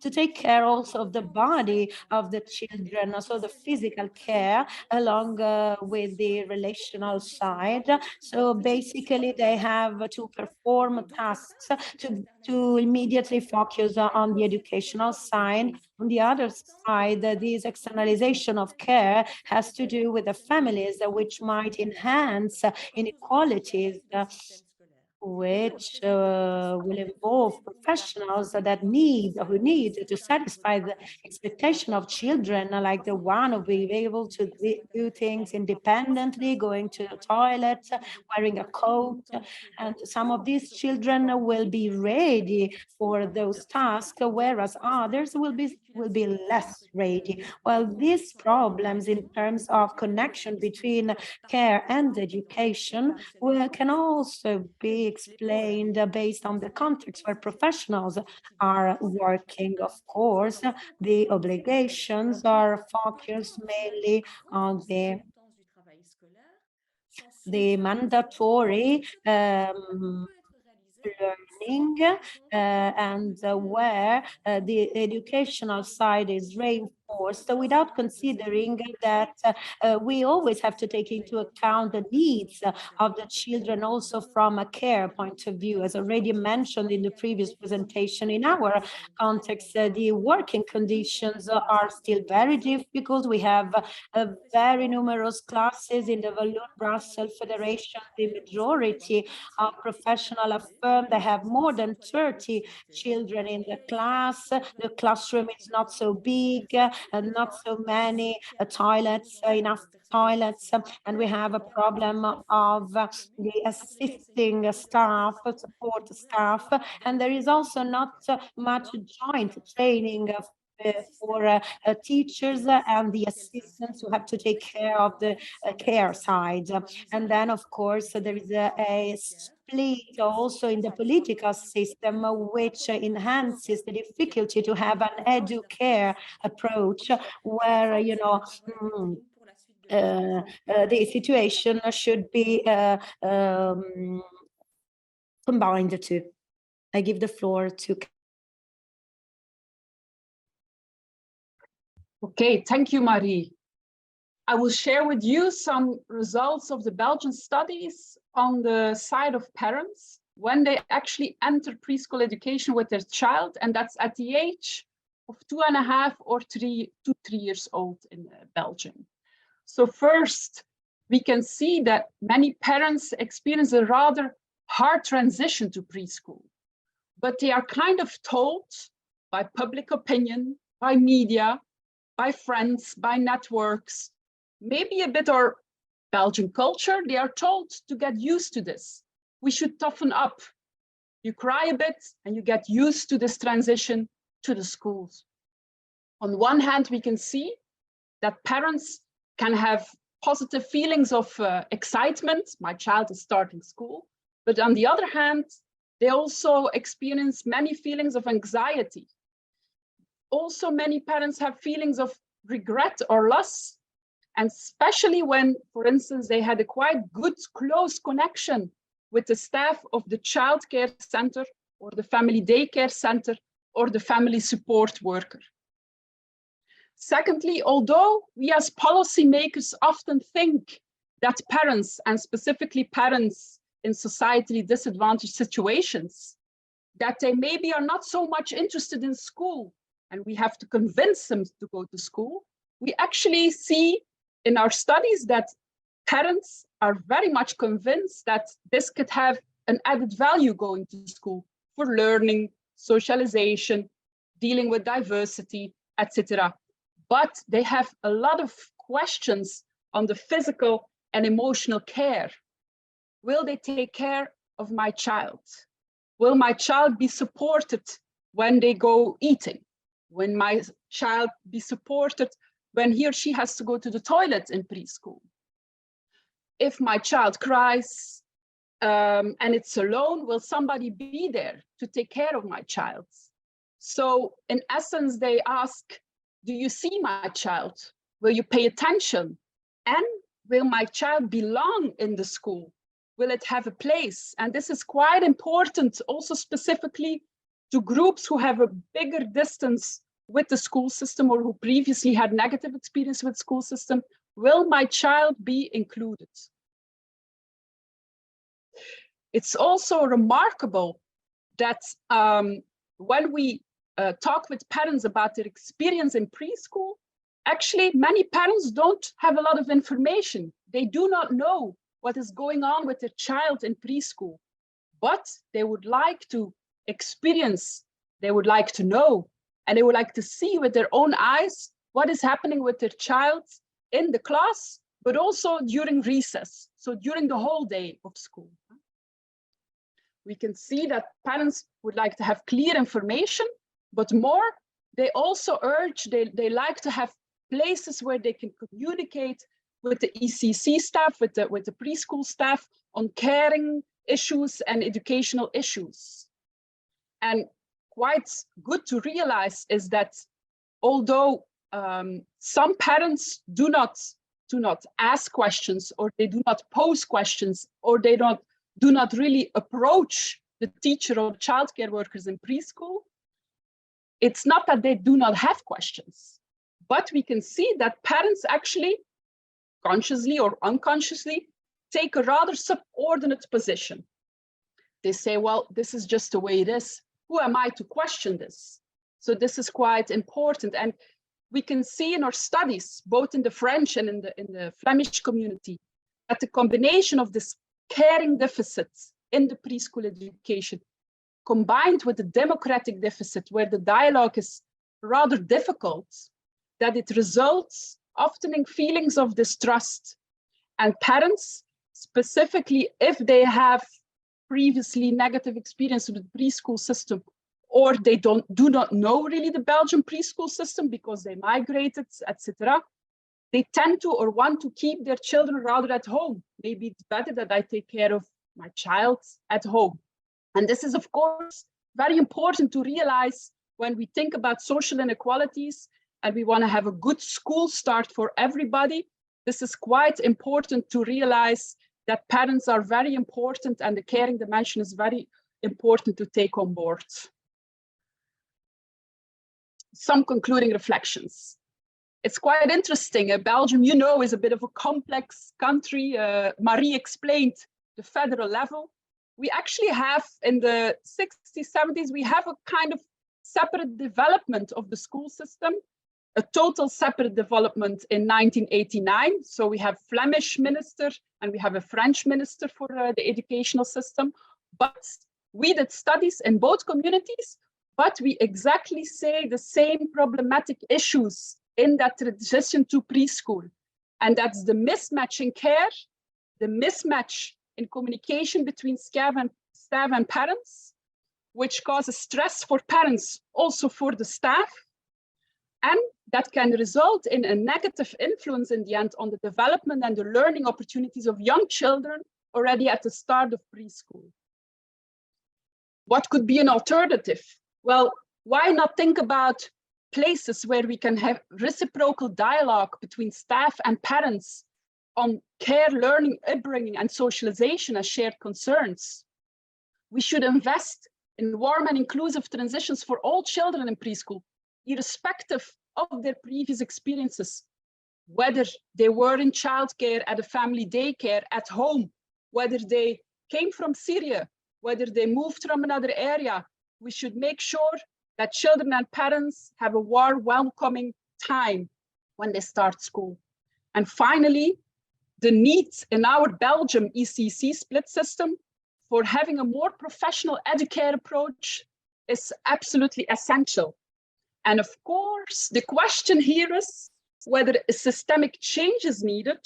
to take care also of the body of the children, so the physical care along with the relational side. So basically they have to perform tasks to immediately focus on the educational side. On the other side, this externalization of care has to do with the families, which might enhance inequalities, which will involve professionals who need to satisfy the expectation of children, like the one of being able to do things independently, going to the toilet, wearing a coat. And some of these children will be ready for those tasks, whereas others will be will be less ready. Well, these problems in terms of connection between care and education can also be explained based on the context where professionals are working. Of course, the obligations are focused mainly on the mandatory learning and where the educational side is reinforced without considering that we always have to take into account the needs of the children also from a care point of view. As already mentioned in the previous presentation, in our context, the working conditions are still very difficult. We have very numerous classes in the Walloon-Brussels Federation. The majority of professional affirm they have more than 30 children in the class. The classroom is not so big and not so many toilets, enough toilets, and we have a problem of the assisting staff, support staff, and there is also not much joint training for teachers and the assistants who have to take care of the care side. And then, of course, there is a split also in the political system, which enhances the difficulty to have an edu-care approach where, you know, the situation should be combined the two. I give the floor to. Okay, thank you, Marie. I will share with you some results of the Belgian studies on the side of parents when they actually enter preschool education with their child, and that's at the age of 2.5 or 3 to 3 years old in Belgium. So first, we can see that many parents experience a rather hard transition to preschool, but they are kind of told by public opinion, by media, by friends, by networks, maybe a bit our Belgian culture, they are told to get used to this. We should toughen up. You cry a bit and you get used to this transition to the schools. On one hand, we can see that parents can have positive feelings of excitement. My child is starting school. But on the other hand, they also experience many feelings of anxiety. Also, many parents have feelings of regret or loss, and especially when, for instance, they had a quite good, close connection with the staff of the childcare center or the family daycare center or the family support worker. Secondly, although we as policymakers often think that parents, and specifically parents in societally disadvantaged situations, that they maybe are not so much interested in school, and we have to convince them to go to school, we actually see in our studies that parents are very much convinced that this could have an added value going to school for learning, socialization, dealing with diversity, etc. But they have a lot of questions on the physical and emotional care. Will they take care of my child? Will my child be supported when they go eating? When my child be supported when he or she has to go to the toilet in preschool? If my child cries and it's alone, will somebody be there to take care of my child? So in essence, they ask, do you see my child? Will you pay attention? And will my child belong in the school? Will it have a place? And this is quite important also specifically to groups who have a bigger distance with the school system or who previously had negative experience with school system. Will my child be included? It's also remarkable that when we talk with parents about their experience in preschool, actually many parents don't have a lot of information. They do not know what is going on with their child in preschool, but they would like to experience, they would like to know, and they would like to see with their own eyes what is happening with their child in the class, but also during recess, so during the whole day of school. We can see that parents would like to have clear information, but more they also urge, they like to have places where they can communicate with the ISSA staff, with the preschool staff on caring issues and educational issues. And quite good to realize is that although some parents do not ask questions, or they do not pose questions, or they do not really approach the teacher or childcare workers in preschool, it's not that they do not have questions, but we can see that parents actually consciously or unconsciously take a rather subordinate position. They say, well, this is just the way it is. Who am I to question this? So this is quite important. And we can see in our studies, both in the French and in the Flemish community, that the combination of this caring deficit in the preschool education, combined with the democratic deficit, where the dialogue is rather difficult, that it results often in feelings of distrust. And parents, specifically if they have previously negative experience with the preschool system, or they do not know really the Belgian preschool system because they migrated, etc., they tend to or want to keep their children rather at home. Maybe it's better that I take care of my child at home. And this is, of course, very important to realize when we think about social inequalities and we want to have a good school start for everybody. This is quite important to realize that parents are very important and the caring dimension is very important to take on board. Some concluding reflections. It's quite interesting. Belgium, you know, is a bit of a complex country. Marie explained the federal level. We actually have, in the 60s, 70s, we have a kind of separate development of the school system, a total separate development in 1989. So we have Flemish minister and we have a French minister for the educational system. But we did studies in both communities, but we exactly say the same problematic issues in that transition to preschool. And that's the mismatch in care, the mismatch in communication between staff and parents, which causes stress for parents, also for the staff. And that can result in a negative influence in the end on the development and the learning opportunities of young children already at the start of preschool. What could be an alternative? Well, why not think about places where we can have reciprocal dialogue between staff and parents on care, learning, upbringing, and socialization as shared concerns? We should invest in warm and inclusive transitions for all children in preschool, irrespective of their previous experiences, whether they were in childcare, at a family daycare, at home, whether they came from Syria, whether they moved from another area. We should make sure that children and parents have a warm, welcoming time when they start school. And finally, the need in our Belgium ISSA split system for having a more professional educare approach is absolutely essential. And of course, the question here is whether a systemic change is needed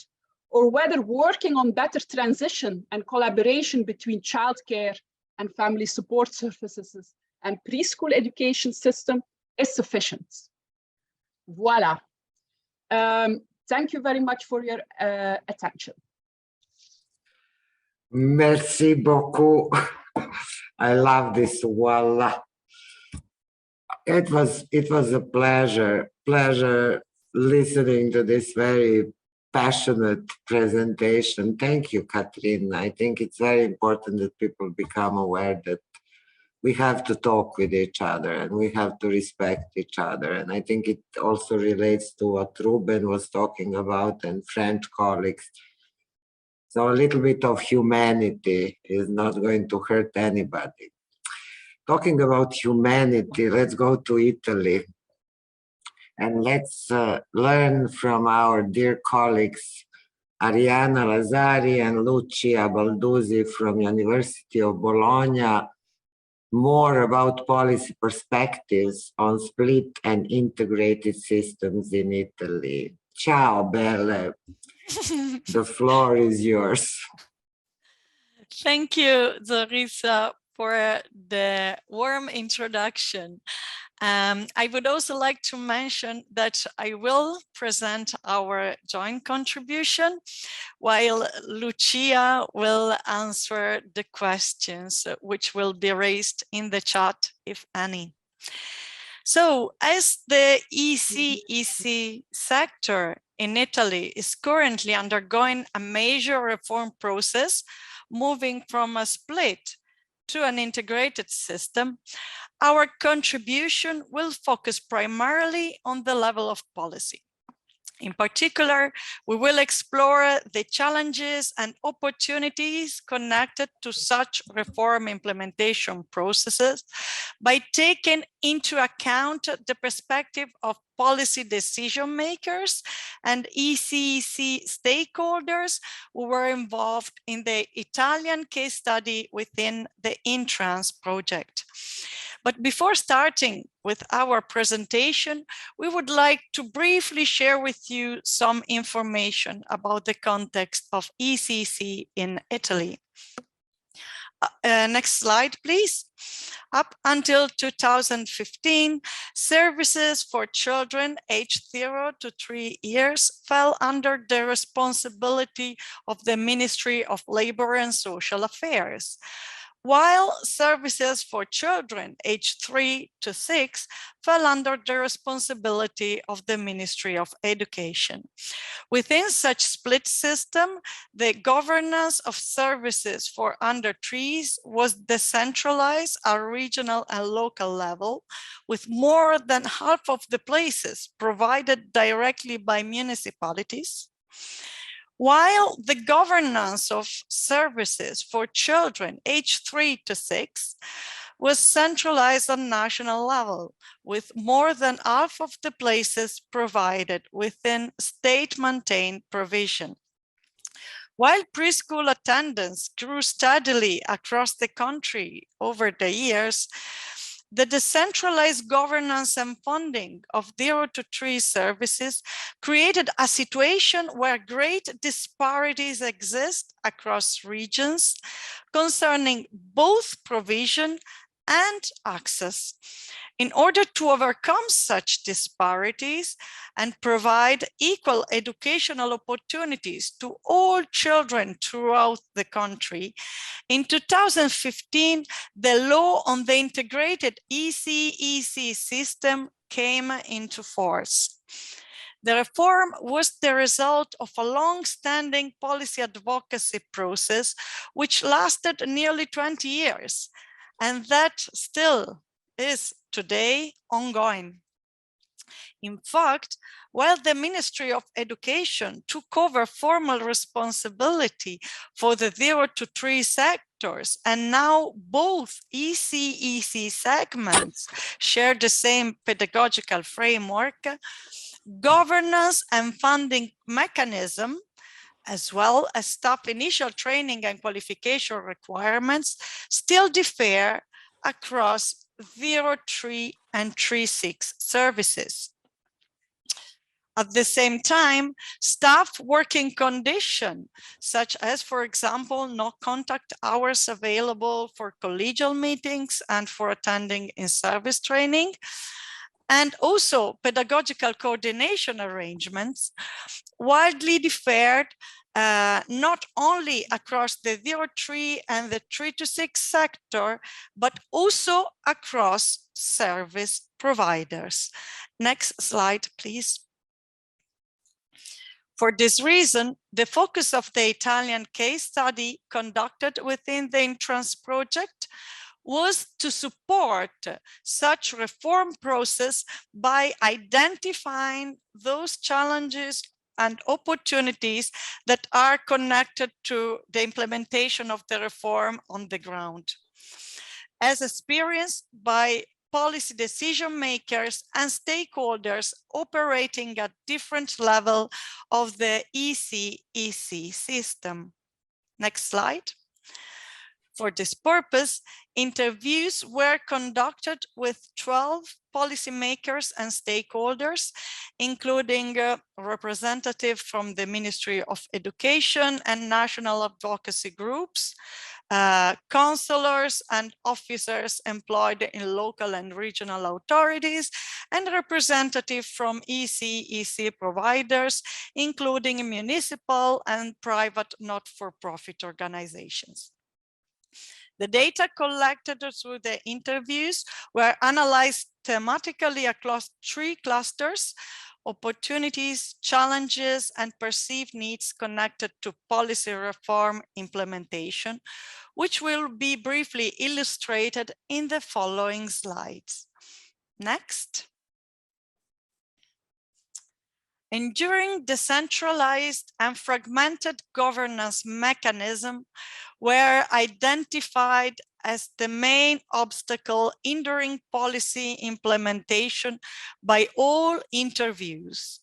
or whether working on better transition and collaboration between childcare and family support services and preschool education system is sufficient. Voila. Thank you very much for your attention. Merci beaucoup. I love this voila. It was a pleasure listening to this very passionate presentation. Thank you, Catherine. I think it's very important that people become aware that we have to talk with each other and we have to respect each other. And I think it also relates to what Ruben was talking about and French colleagues. So a little bit of humanity is not going to hurt anybody. Talking about humanity, let's go to Italy and let's learn from our dear colleagues, Arianna Lazari and Lucia Balduzzi from University of Bologna, more about policy perspectives on split and integrated systems in Italy. Ciao, Belle. The floor is yours. Thank you, Zarissa, for the warm introduction. I would also like to mention that I will present our joint contribution while Lucia will answer the questions which will be raised in the chat, if any. So as the ISSA sector in Italy is currently undergoing a major reform process, moving from a split to an integrated system, our contribution will focus primarily on the level of policy. In particular, we will explore the challenges and opportunities connected to such reform implementation processes by taking into account the perspective of policy decision makers and ISSA stakeholders who were involved in the Italian case study within the Intrans project. But before starting with our presentation, we would like to briefly share with you some information about the context of ISSA in Italy. Next slide, please. Up until 2015, services for children aged 0 to 3 years fell under the responsibility of the Ministry of Labor and Social Affairs, while services for children aged 3 to 6 fell under the responsibility of the Ministry of Education. Within such split system, the governance of services for under 3s was decentralized at regional and local level, with more than half of the places provided directly by municipalities, while the governance of services for children aged 3 to 6 was centralized on national level, with more than half of the places provided within state-maintained provision. While preschool attendance grew steadily across the country over the years, the decentralized governance and funding of 0 to 3 services created a situation where great disparities exist across regions concerning both provision and access. In order to overcome such disparities and provide equal educational opportunities to all children throughout the country, in 2015, the law on the integrated ISSA system came into force. The reform was the result of a long-standing policy advocacy process, which lasted nearly 20 years, and that still is today ongoing. In fact, while the Ministry of Education took over formal responsibility for the 0 to 3 sectors, and now both ISSA segments share the same pedagogical framework, governance and funding mechanism, as well as staff initial training and qualification requirements, still differ across 0-3 and 3-6 services. At the same time, staff working conditions, such as, for example, no contact hours available for collegial meetings and for attending in-service training, and also pedagogical coordination arrangements, widely differed not only across the 0-3 and the 3-6 sector, but also across service providers. Next slide, please. For this reason, the focus of the Italian case study conducted within the Intrans project was to support such reform process by identifying those challenges and opportunities that are connected to the implementation of the reform on the ground, as experienced by policy decision makers and stakeholders operating at different levels of the ISSA system. Next slide. For this purpose, interviews were conducted with 12 policymakers and stakeholders, including representatives from the Ministry of Education and national advocacy groups, counselors and officers employed in local and regional authorities, and representatives from EC providers, including municipal and private not-for-profit organizations. The data collected through the interviews were analyzed thematically across 3 clusters: opportunities, challenges, and perceived needs connected to policy reform implementation, which will be briefly illustrated in the following slides. Next. Enduring decentralized and fragmented governance mechanisms were identified as the main obstacle hindering policy implementation by all interviewees.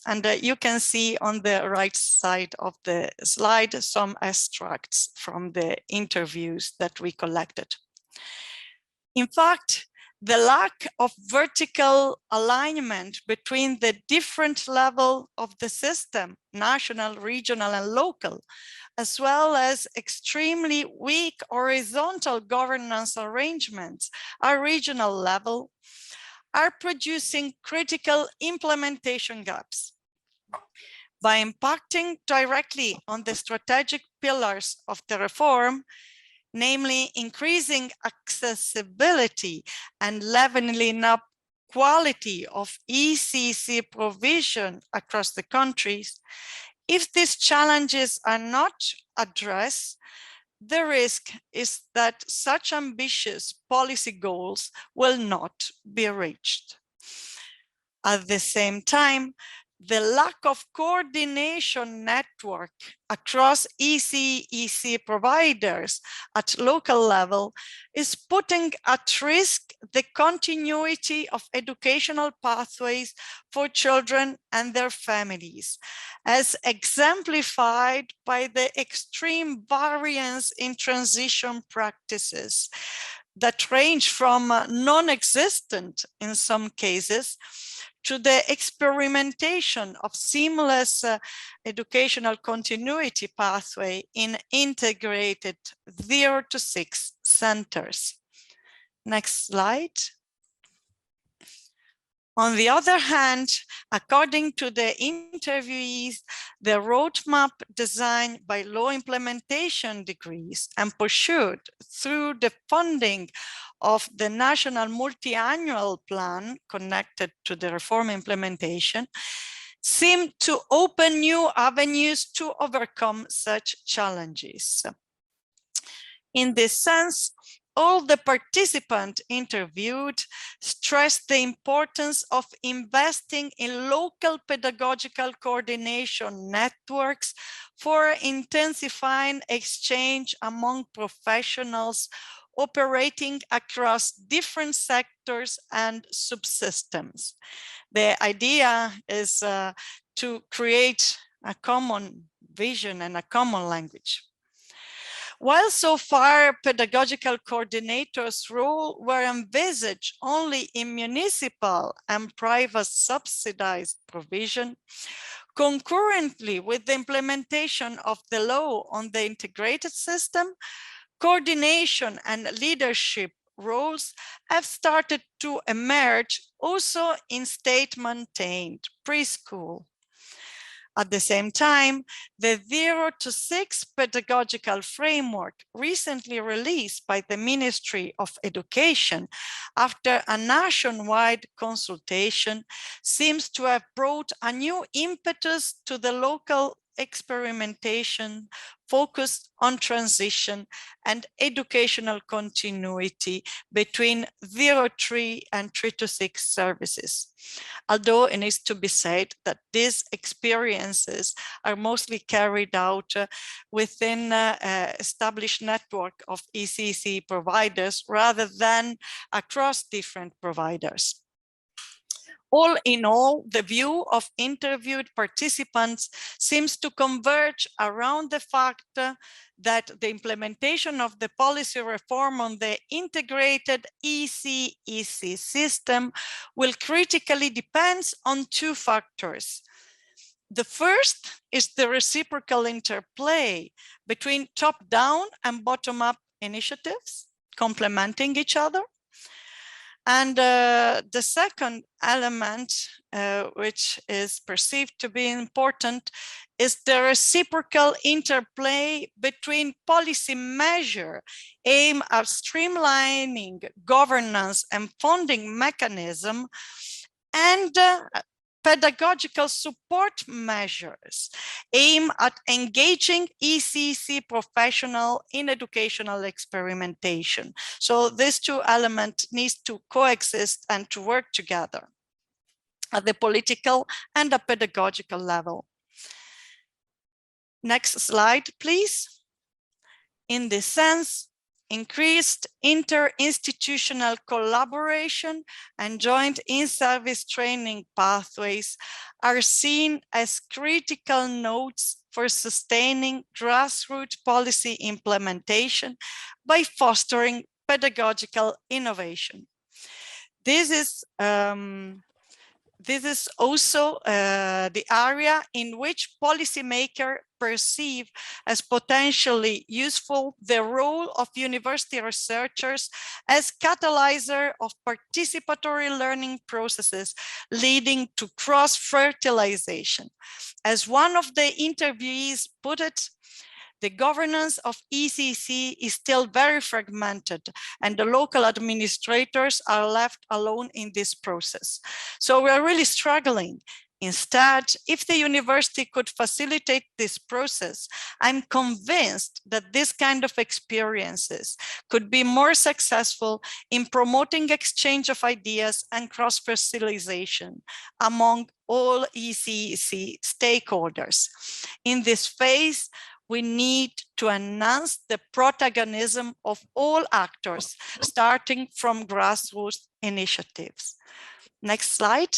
And you can see on the right side of the slide some extracts from the interviews that we collected. In fact, the lack of vertical alignment between the different levels of the system, national, regional, and local, as well as extremely weak horizontal governance arrangements at regional level, are producing critical implementation gaps. By impacting directly on the strategic pillars of the reform, namely increasing accessibility and leveling up quality of ECC provision across the countries, if these challenges are not addressed, the risk is that such ambitious policy goals will not be reached. At the same time, the lack of coordination network across EC providers at local level is putting at risk the continuity of educational pathways for children and their families, as exemplified by the extreme variance in transition practices that range from non-existent in some cases to the experimentation of seamless educational continuity pathway in integrated 0 to 6 centers. Next slide. On the other hand, according to the interviewees, the roadmap designed by law implementation degrees and pursued through the funding of the National Multi-Annual Plan connected to the reform implementation seem to open new avenues to overcome such challenges. In this sense, all the participants interviewed stressed the importance of investing in local pedagogical coordination networks for intensifying exchange among professionals operating across different sectors and subsystems. The idea is to create a common vision and a common language. While so far pedagogical coordinators' role were envisaged only in municipal and private subsidized provision, concurrently with the implementation of the law on the integrated system, coordination and leadership roles have started to emerge also in state-maintained preschool. At the same time, the 0 to 6 pedagogical framework recently released by the Ministry of Education after a nationwide consultation seems to have brought a new impetus to the local experimentation focused on transition and educational continuity between 0-3 and 3-6 services. Although it needs to be said that these experiences are mostly carried out within established network of ECC providers rather than across different providers. All in all, the view of interviewed participants seems to converge around the fact that the implementation of the policy reform on the integrated EC system will critically depend on 2 factors. The first is the reciprocal interplay between top-down and bottom-up initiatives, complementing each other. And the second element, which is perceived to be important, is the reciprocal interplay between policy measure aimed at streamlining governance and funding mechanism and pedagogical support measures aimed at engaging ECC professional in educational experimentation. So these two elements need to coexist and to work together at the political and the pedagogical level. Next slide, please. In this sense, increased interinstitutional collaboration and joint in-service training pathways are seen as critical nodes for sustaining grassroots policy implementation by fostering pedagogical innovation. This is also the area in which policymakers perceive as potentially useful the role of university researchers as catalyzer of participatory learning processes leading to cross-fertilization. As one of the interviewees put it, the governance of ECC is still very fragmented and the local administrators are left alone in this process. So we're really struggling. Instead, if the university could facilitate this process, I'm convinced that this kind of experiences could be more successful in promoting exchange of ideas and cross-fertilization among all ECC stakeholders. In this phase, we need to enhance the protagonism of all actors, starting from grassroots initiatives. Next slide.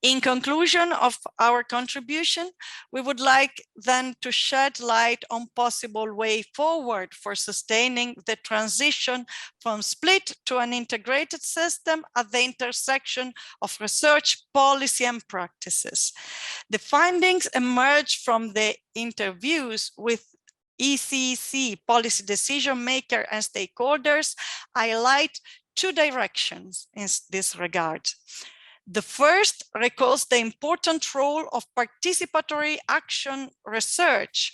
In conclusion of our contribution, we would like then to shed light on possible way forward for sustaining the transition from split to an integrated system at the intersection of research, policy, and practices. The findings emerged from the interviews with ECC policy decision maker and stakeholders highlight two directions in this regard. The first recalls the important role of participatory action research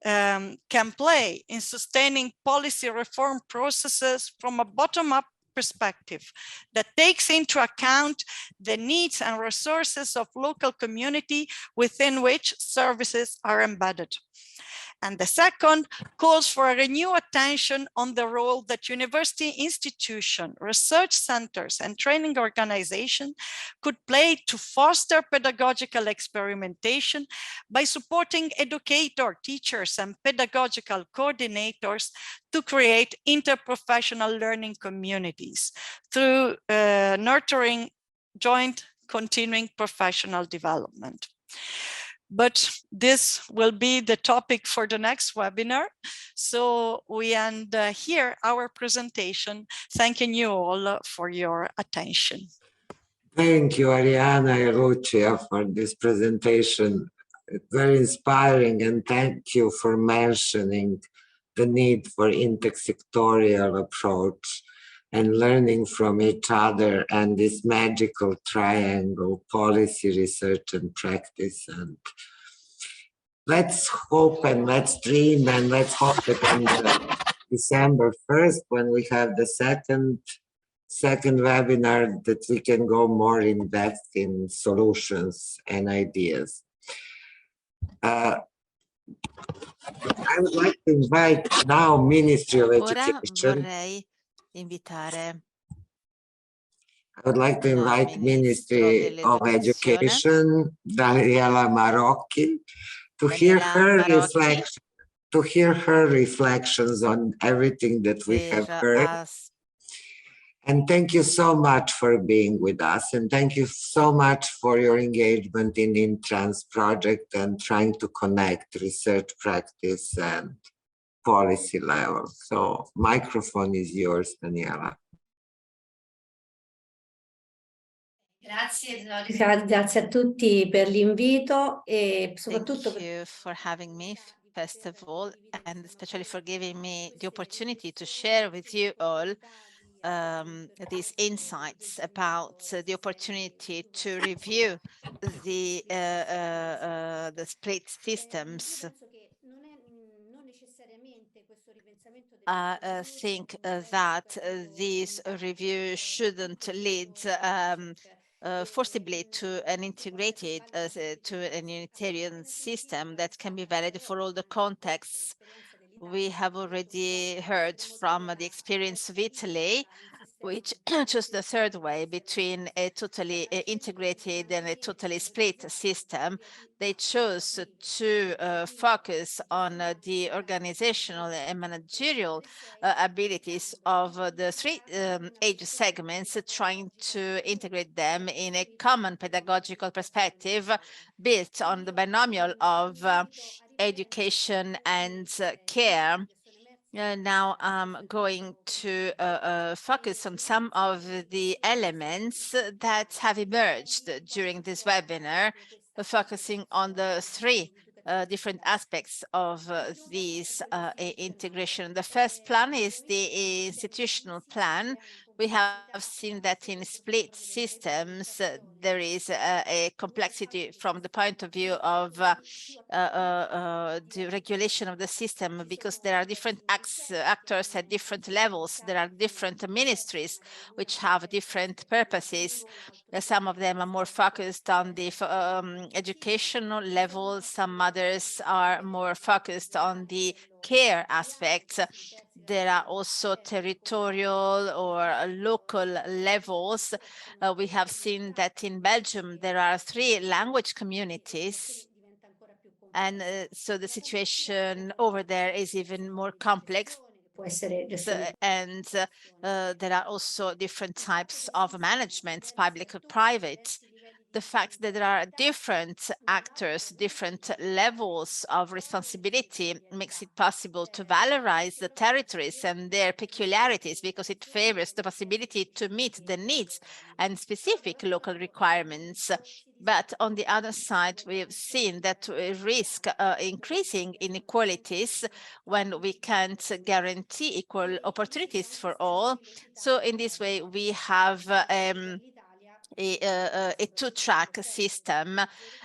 can play in sustaining policy reform processes from a bottom-up perspective that takes into account the needs and resources of local community within which services are embedded. And the second calls for a renewed attention on the role that university institutions, research centers, and training organizations could play to foster pedagogical experimentation by supporting educators, teachers, and pedagogical coordinators to create interprofessional learning communities through nurturing joint continuing professional development. But this will be the topic for the next webinar. So we end here our presentation, thanking you all for your attention. Thank you, Ariana and Lucia, for this presentation. Very inspiring, and thank you for mentioning the need for intersectorial approach and learning from each other and this magical triangle, policy, research, and practice. And let's hope and let's dream and let's hope that on December 1st, when we have the second webinar, that we can go more in depth in solutions and ideas. I would like to invite now Ministry of Education. I would like to invite Ministry of Education, Daniela Marocchi, to hear her reflections on everything that we have heard. And thank you so much for being with us. And thank you so much for your engagement in Intrans project and trying to connect research practice and policy level. So microphone is yours, Daniela. Grazie a tutti per l'invito e soprattutto Thank you for having me, first of all, and especially for giving me the opportunity to share with you all these insights about the opportunity to review the split systems. I think that this review shouldn't lead forcibly to an integrated, to an unitarian system that can be valid for all the contexts. We have already heard from the experience of Italy, which chose the third way between a totally integrated and a totally split system. They chose to focus on the organizational and managerial abilities of the three age segments, trying to integrate them in a common pedagogical perspective built on the binomial of education and care. Now I'm going to focus on some of the elements that have emerged during this webinar, focusing on the three different aspects of this integration. The first plan is the institutional plan. We have seen that in split systems, there is a complexity from the point of view of the regulation of the system, because there are different actors at different levels. There are different ministries which have different purposes. Some of them are more focused on the educational level. Some others are more focused on the care aspects. There are also territorial or local levels. We have seen that in Belgium, there are 3 language communities. And so the situation over there is even more complex. And there are also different types of management, public or private. The fact that there are different actors, different levels of responsibility makes it possible to valorize the territories and their peculiarities, because it favors the possibility to meet the needs and specific local requirements. But on the other side, we have seen that we risk increasing inequalities when we can't guarantee equal opportunities for all. So in this way, we have a two-track system,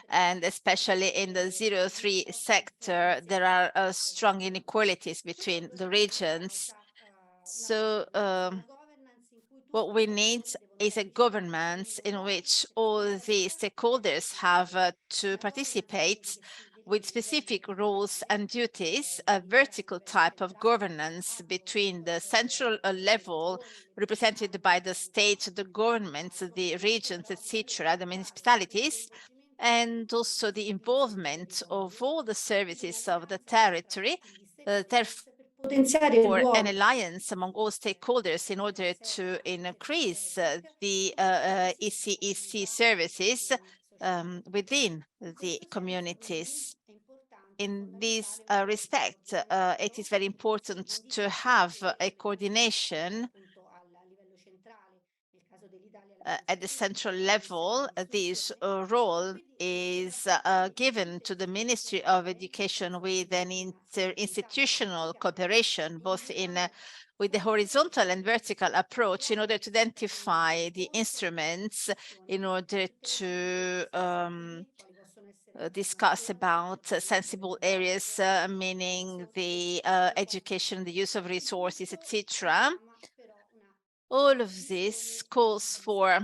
and especially in the 0-3 sector, there are strong inequalities between the regions. So what we need is a governance in which all the stakeholders have to participate with specific roles and duties, a vertical type of governance between the central level represented by the state, the governments, the regions, etc., the municipalities, and also the involvement of all the services of the territory, therefore an alliance among all stakeholders in order to increase the ISSA services within the communities. In this respect, it is very important to have a coordination at the central level. This role is given to the Ministry of Education with an interinstitutional cooperation, both in with the horizontal and vertical approach, in order to identify the instruments, in order to discuss about sensible areas, meaning the education, the use of resources, etc. All of this calls for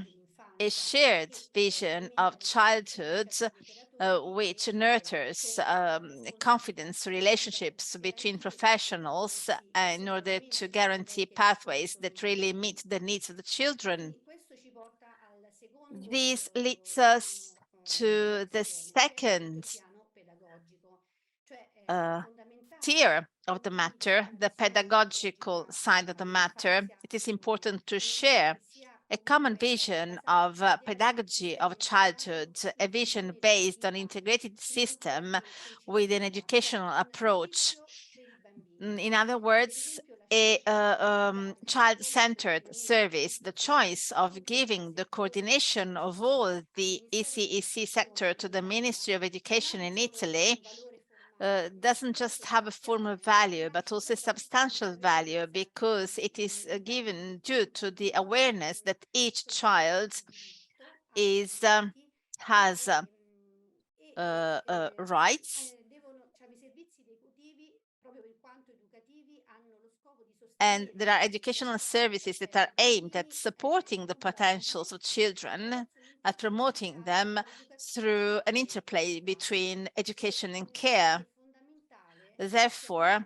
a shared vision of childhood, which nurtures confidence relationships between professionals in order to guarantee pathways that really meet the needs of the children. This leads us to the second tier of the matter, the pedagogical side of the matter. It is important to share a common vision of pedagogy of childhood, a vision based on integrated system with an educational approach. In other words, a child-centered service, the choice of giving the coordination of all the ISSA sector to the Ministry of Education in Italy doesn't just have a formal value, but also a substantial value, because it is given due to the awareness that each child is has rights, and there are educational services that are aimed at supporting the potentials of children, at promoting them through an interplay between education and care. Therefore,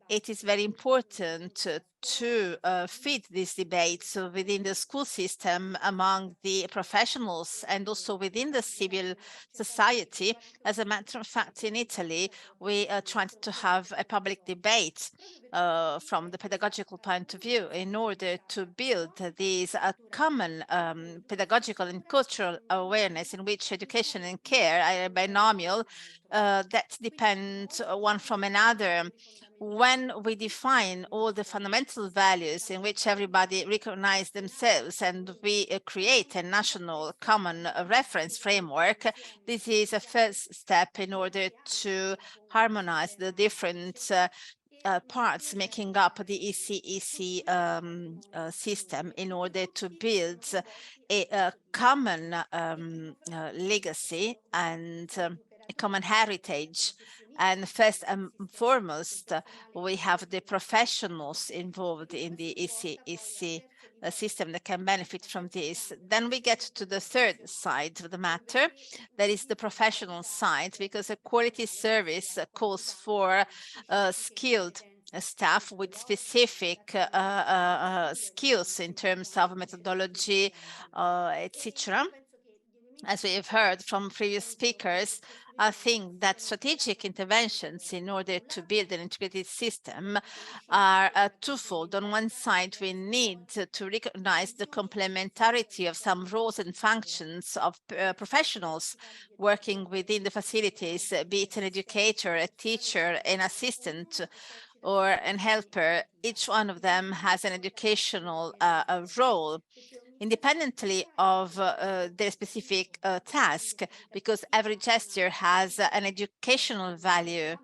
it is very important to feed these debates within the school system, among the professionals, and also within the civil society. As a matter of fact, in Italy, we tried to have a public debate from the pedagogical point of view in order to build these common pedagogical and cultural awareness in which education and care are binomial that depend one from another. When we define all the fundamental values in which everybody recognizes themselves, and we create a national common reference framework, this is a first step in order to harmonize the different parts making up the ISSA system in order to build a common legacy and a common heritage. And first and foremost, we have the professionals involved in the ISSA system that can benefit from this. Then we get to the third side of the matter, that is the professional side, because a quality service calls for skilled staff with specific skills in terms of methodology, etc. As we have heard from previous speakers, I think that strategic interventions in order to build an integrated system are twofold. On one side, we need to recognize the complementarity of some roles and functions of professionals working within the facilities, be it an educator, a teacher, an assistant, or an helper. Each one of them has an educational role, independently of their specific task, because every gesture has an educational value,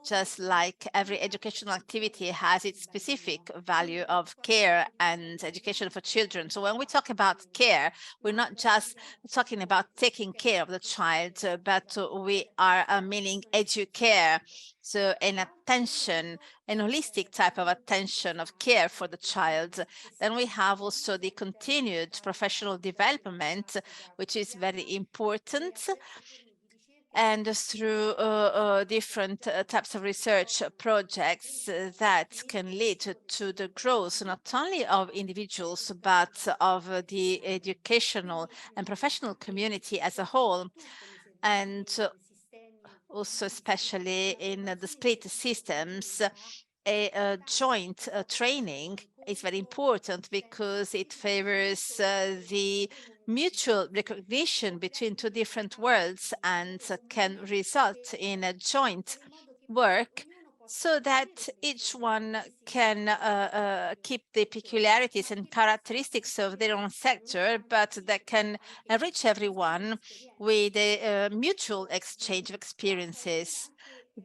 just like every educational activity has its specific value of care and education for children. So when we talk about care, we're not just talking about taking care of the child, but we are meaning educare. So an attention, an holistic type of attention, of care for the child. Then we have also the continued professional development, which is very important. And through different types of research projects that can lead to the growth not only of individuals, but of the educational and professional community as a whole. And also, especially in the split systems, a joint training is very important, because it favors the mutual recognition between two different worlds, and can result in a joint work, so that each one can keep the peculiarities and characteristics of their own sector, but that can enrich everyone with a mutual exchange of experiences.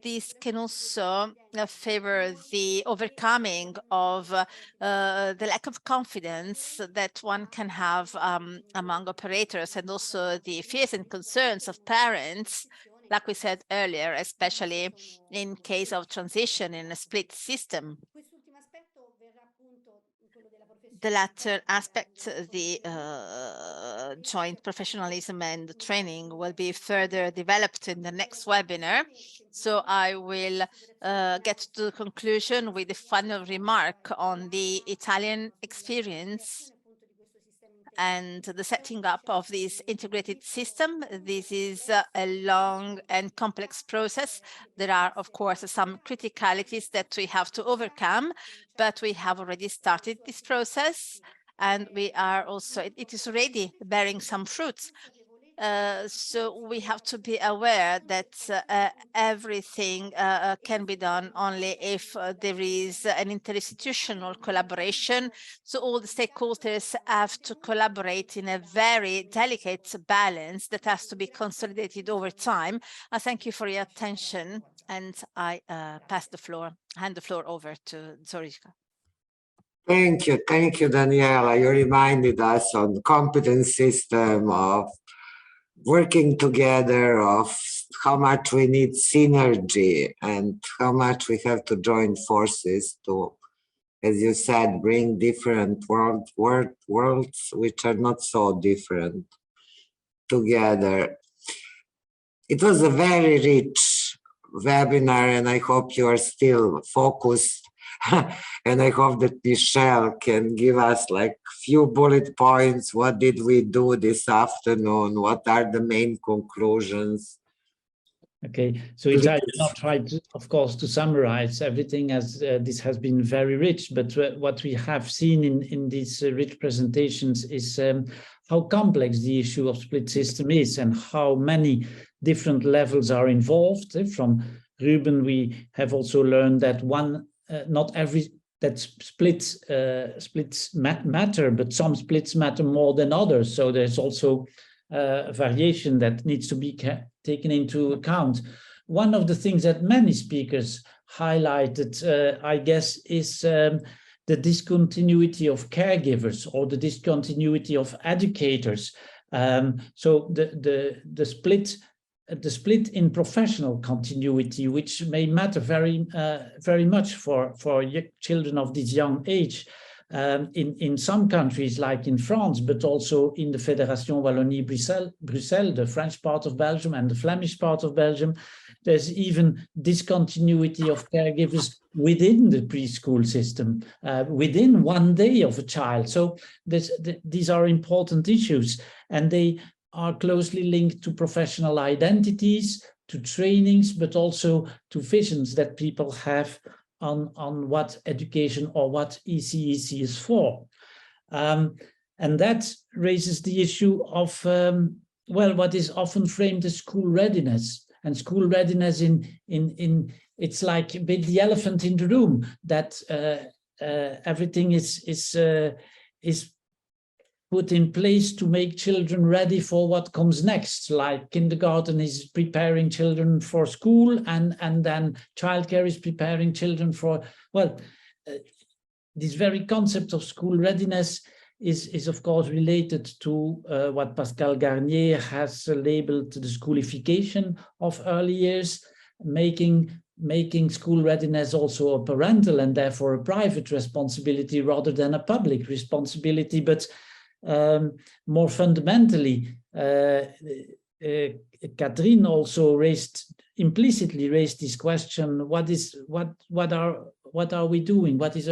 This can also favor the overcoming of the lack of confidence that one can have among operators, and also the fears and concerns of parents, like we said earlier, especially in case of transition in a split system. The latter aspect, the joint professionalism and training, will be further developed in the next webinar. So I will get to the conclusion with the final remark on the Italian experience and the setting up of this integrated system. This is a long and complex process. There are, of course, some criticalities that we have to overcome, but we have already started this process, and we are also, it is already bearing some fruits. So we have to be aware that everything can be done only if there is an interinstitutional collaboration. So all the stakeholders have to collaborate in a very delicate balance that has to be consolidated over time. I thank you for your attention, and I hand the floor over to Zorica. Thank you, Daniela. You reminded us on the competence system of working together, of how much we need synergy and how much we have to join forces to, as you said, bring different worlds which are not so different together. It was a very rich webinar, and I hope you are still focused. And I hope that Michelle can give us like few bullet points. What did we do this afternoon? What are the main conclusions? Okay, so I will not try to, of course, to summarize everything, as this has been very rich, but what we have seen in these rich presentations is how complex the issue of split system is and how many different levels are involved. From Ruben, we have also learned that not every splits matter, but some splits matter more than others. So there's also variation that needs to be taken into account. One of the things that many speakers highlighted, I guess, is the discontinuity of caregivers or the discontinuity of educators. So the split in professional continuity, which may matter very much for children of this young age. In some countries, like in France, but also in the Fédération Wallonie-Bruxelles, the French part of Belgium and the Flemish part of Belgium, there's even discontinuity of caregivers within the preschool system, within one day of a child. So these are important issues, and they are closely linked to professional identities, to trainings, but also to visions that people have on what education or what ISSA is for. And that raises the issue of, well, what is often framed as school readiness. And school readiness it's like a bit the elephant in the room, that everything is put in place to make children ready for what comes next, like kindergarten is preparing children for school, and then childcare is preparing children for, well, this very concept of school readiness is of course related to what Pascal Garnier has labeled the schoolification of early years, making school readiness also a parental and therefore a private responsibility rather than a public responsibility. But more fundamentally, Catherine also implicitly raised this question: what are we doing? What is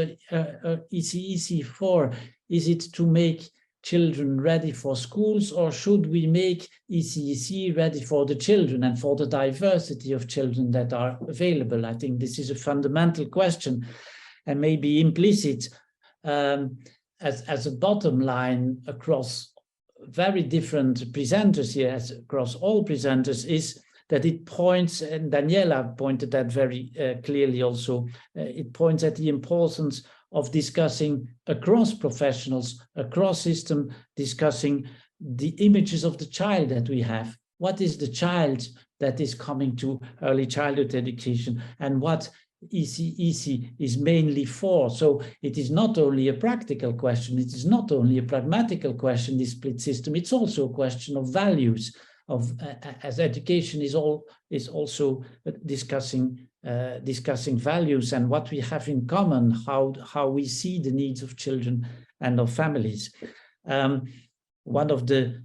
ISSA for? Is it to make children ready for schools, or should we make ISSA ready for the children and for the diversity of children that are available? I think this is a fundamental question, and maybe implicit as a bottom line across very different presenters here, as across all presenters, is that it points, and Daniela pointed that very clearly also, it points at the importance of discussing across professionals, across system, discussing the images of the child that we have. What is the child that is coming to early childhood education, and what ISSA is mainly for? So it is not only a practical question, it is not only a pragmatical question, this split system, it's also a question of values, as education is also discussing values and what we have in common, how we see the needs of children and of families. One of the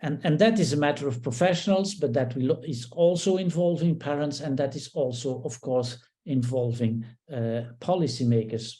and that is a matter of professionals, but that is also involving parents, and that is also, of course, involving policymakers.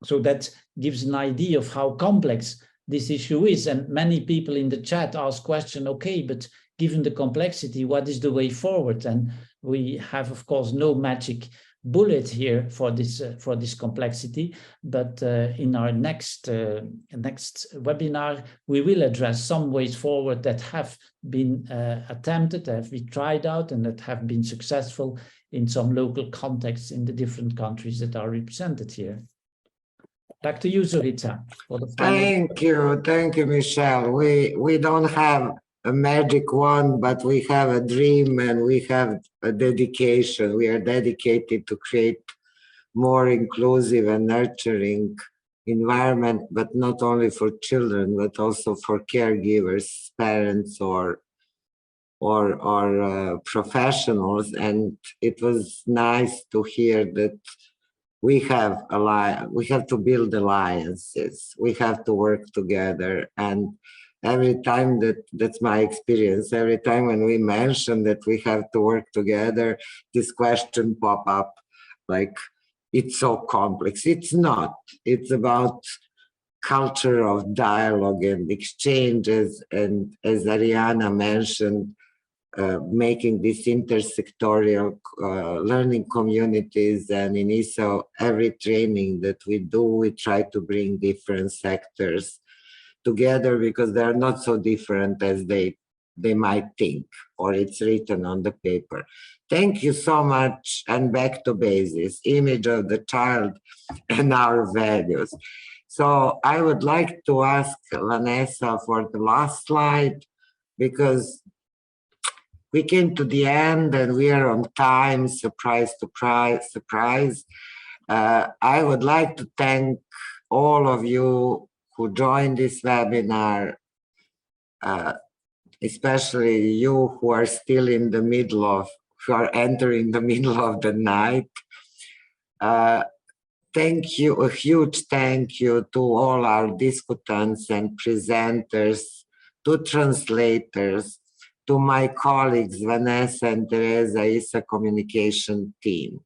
So that gives an idea of how complex this issue is. And many people in the chat ask question, okay, but given the complexity, what is the way forward? And we have, of course, no magic bullet here for this complexity, but in our next webinar we will address some ways forward that have been attempted, that have been tried out, and that have been successful in some local contexts in the different countries that are represented here. Back to you, Zorica, for the final. Thank you, Michelle. We don't have a magic wand, but we have a dream and we have a dedication. We are dedicated to create more inclusive and nurturing environment, but not only for children, but also for caregivers, parents, or professionals. And it was nice to hear that we have to build alliances. We have to work together. And every time that's my experience, every time when we mention that we have to work together, this question pop up like, it's so complex. It's not. It's about culture of dialogue and exchanges. And as Ariana mentioned, making these intersectorial learning communities. And in ISSA, every training that we do, we try to bring different sectors together because they're not so different as they might think, or it's written on the paper. Thank you so much. And back to basics, image of the child and our values. So I would like to ask Vanessa for the last slide, because we came to the end and we are on time, surprise. I would like to thank all of you who joined this webinar, especially you who are still in the middle of, who are entering the middle of the night. Thank you, a huge thank you to all our discutants and presenters, to translators, to my colleagues, Vanessa and Teresa, ISSA communication team.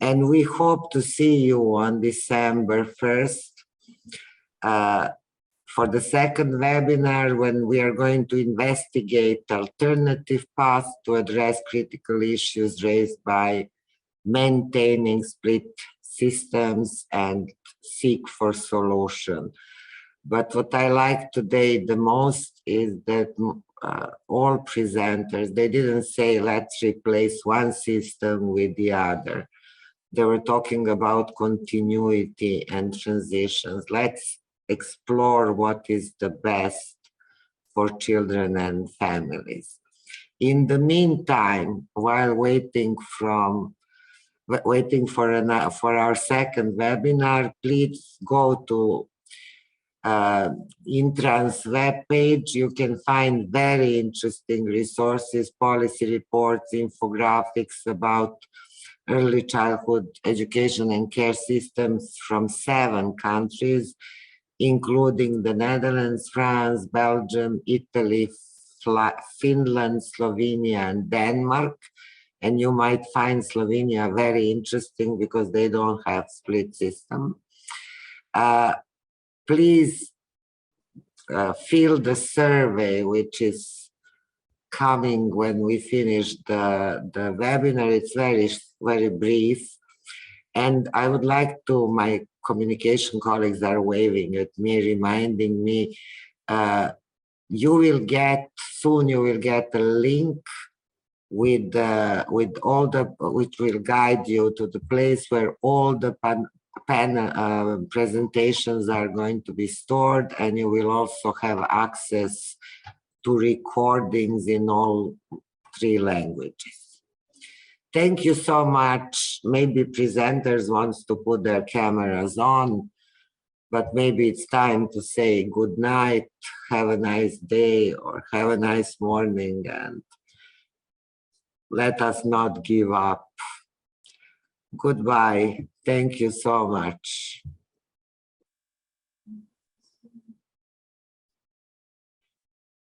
And we hope to see you on December 1st for the second webinar, when we are going to investigate alternative paths to address critical issues raised by maintaining split systems and seek for solution. But what I like today the most is that all presenters, they didn't say, let's replace one system with the other. They were talking about continuity and transitions. Let's explore what is the best for children and families. In the meantime, while waiting for our second webinar, please go to Intrans webpage. You can find very interesting resources, policy reports, infographics about early childhood education and care systems from 7 countries, including the Netherlands, France, Belgium, Italy, Finland, Slovenia, and Denmark. And you might find Slovenia very interesting because they don't have split system. Please fill the survey, which is coming when we finish the webinar. It's very brief. And I would like to, my communication colleagues are waving at me, reminding me, you will get a link with all the, which will guide you to the place where all the presentations are going to be stored, and you will also have access to recordings in all 3 languages. Thank you so much. Maybe presenters wants to put their cameras on, but maybe it's time to say good night, have a nice day, or have a nice morning, and let us not give up. Goodbye. Thank you so much.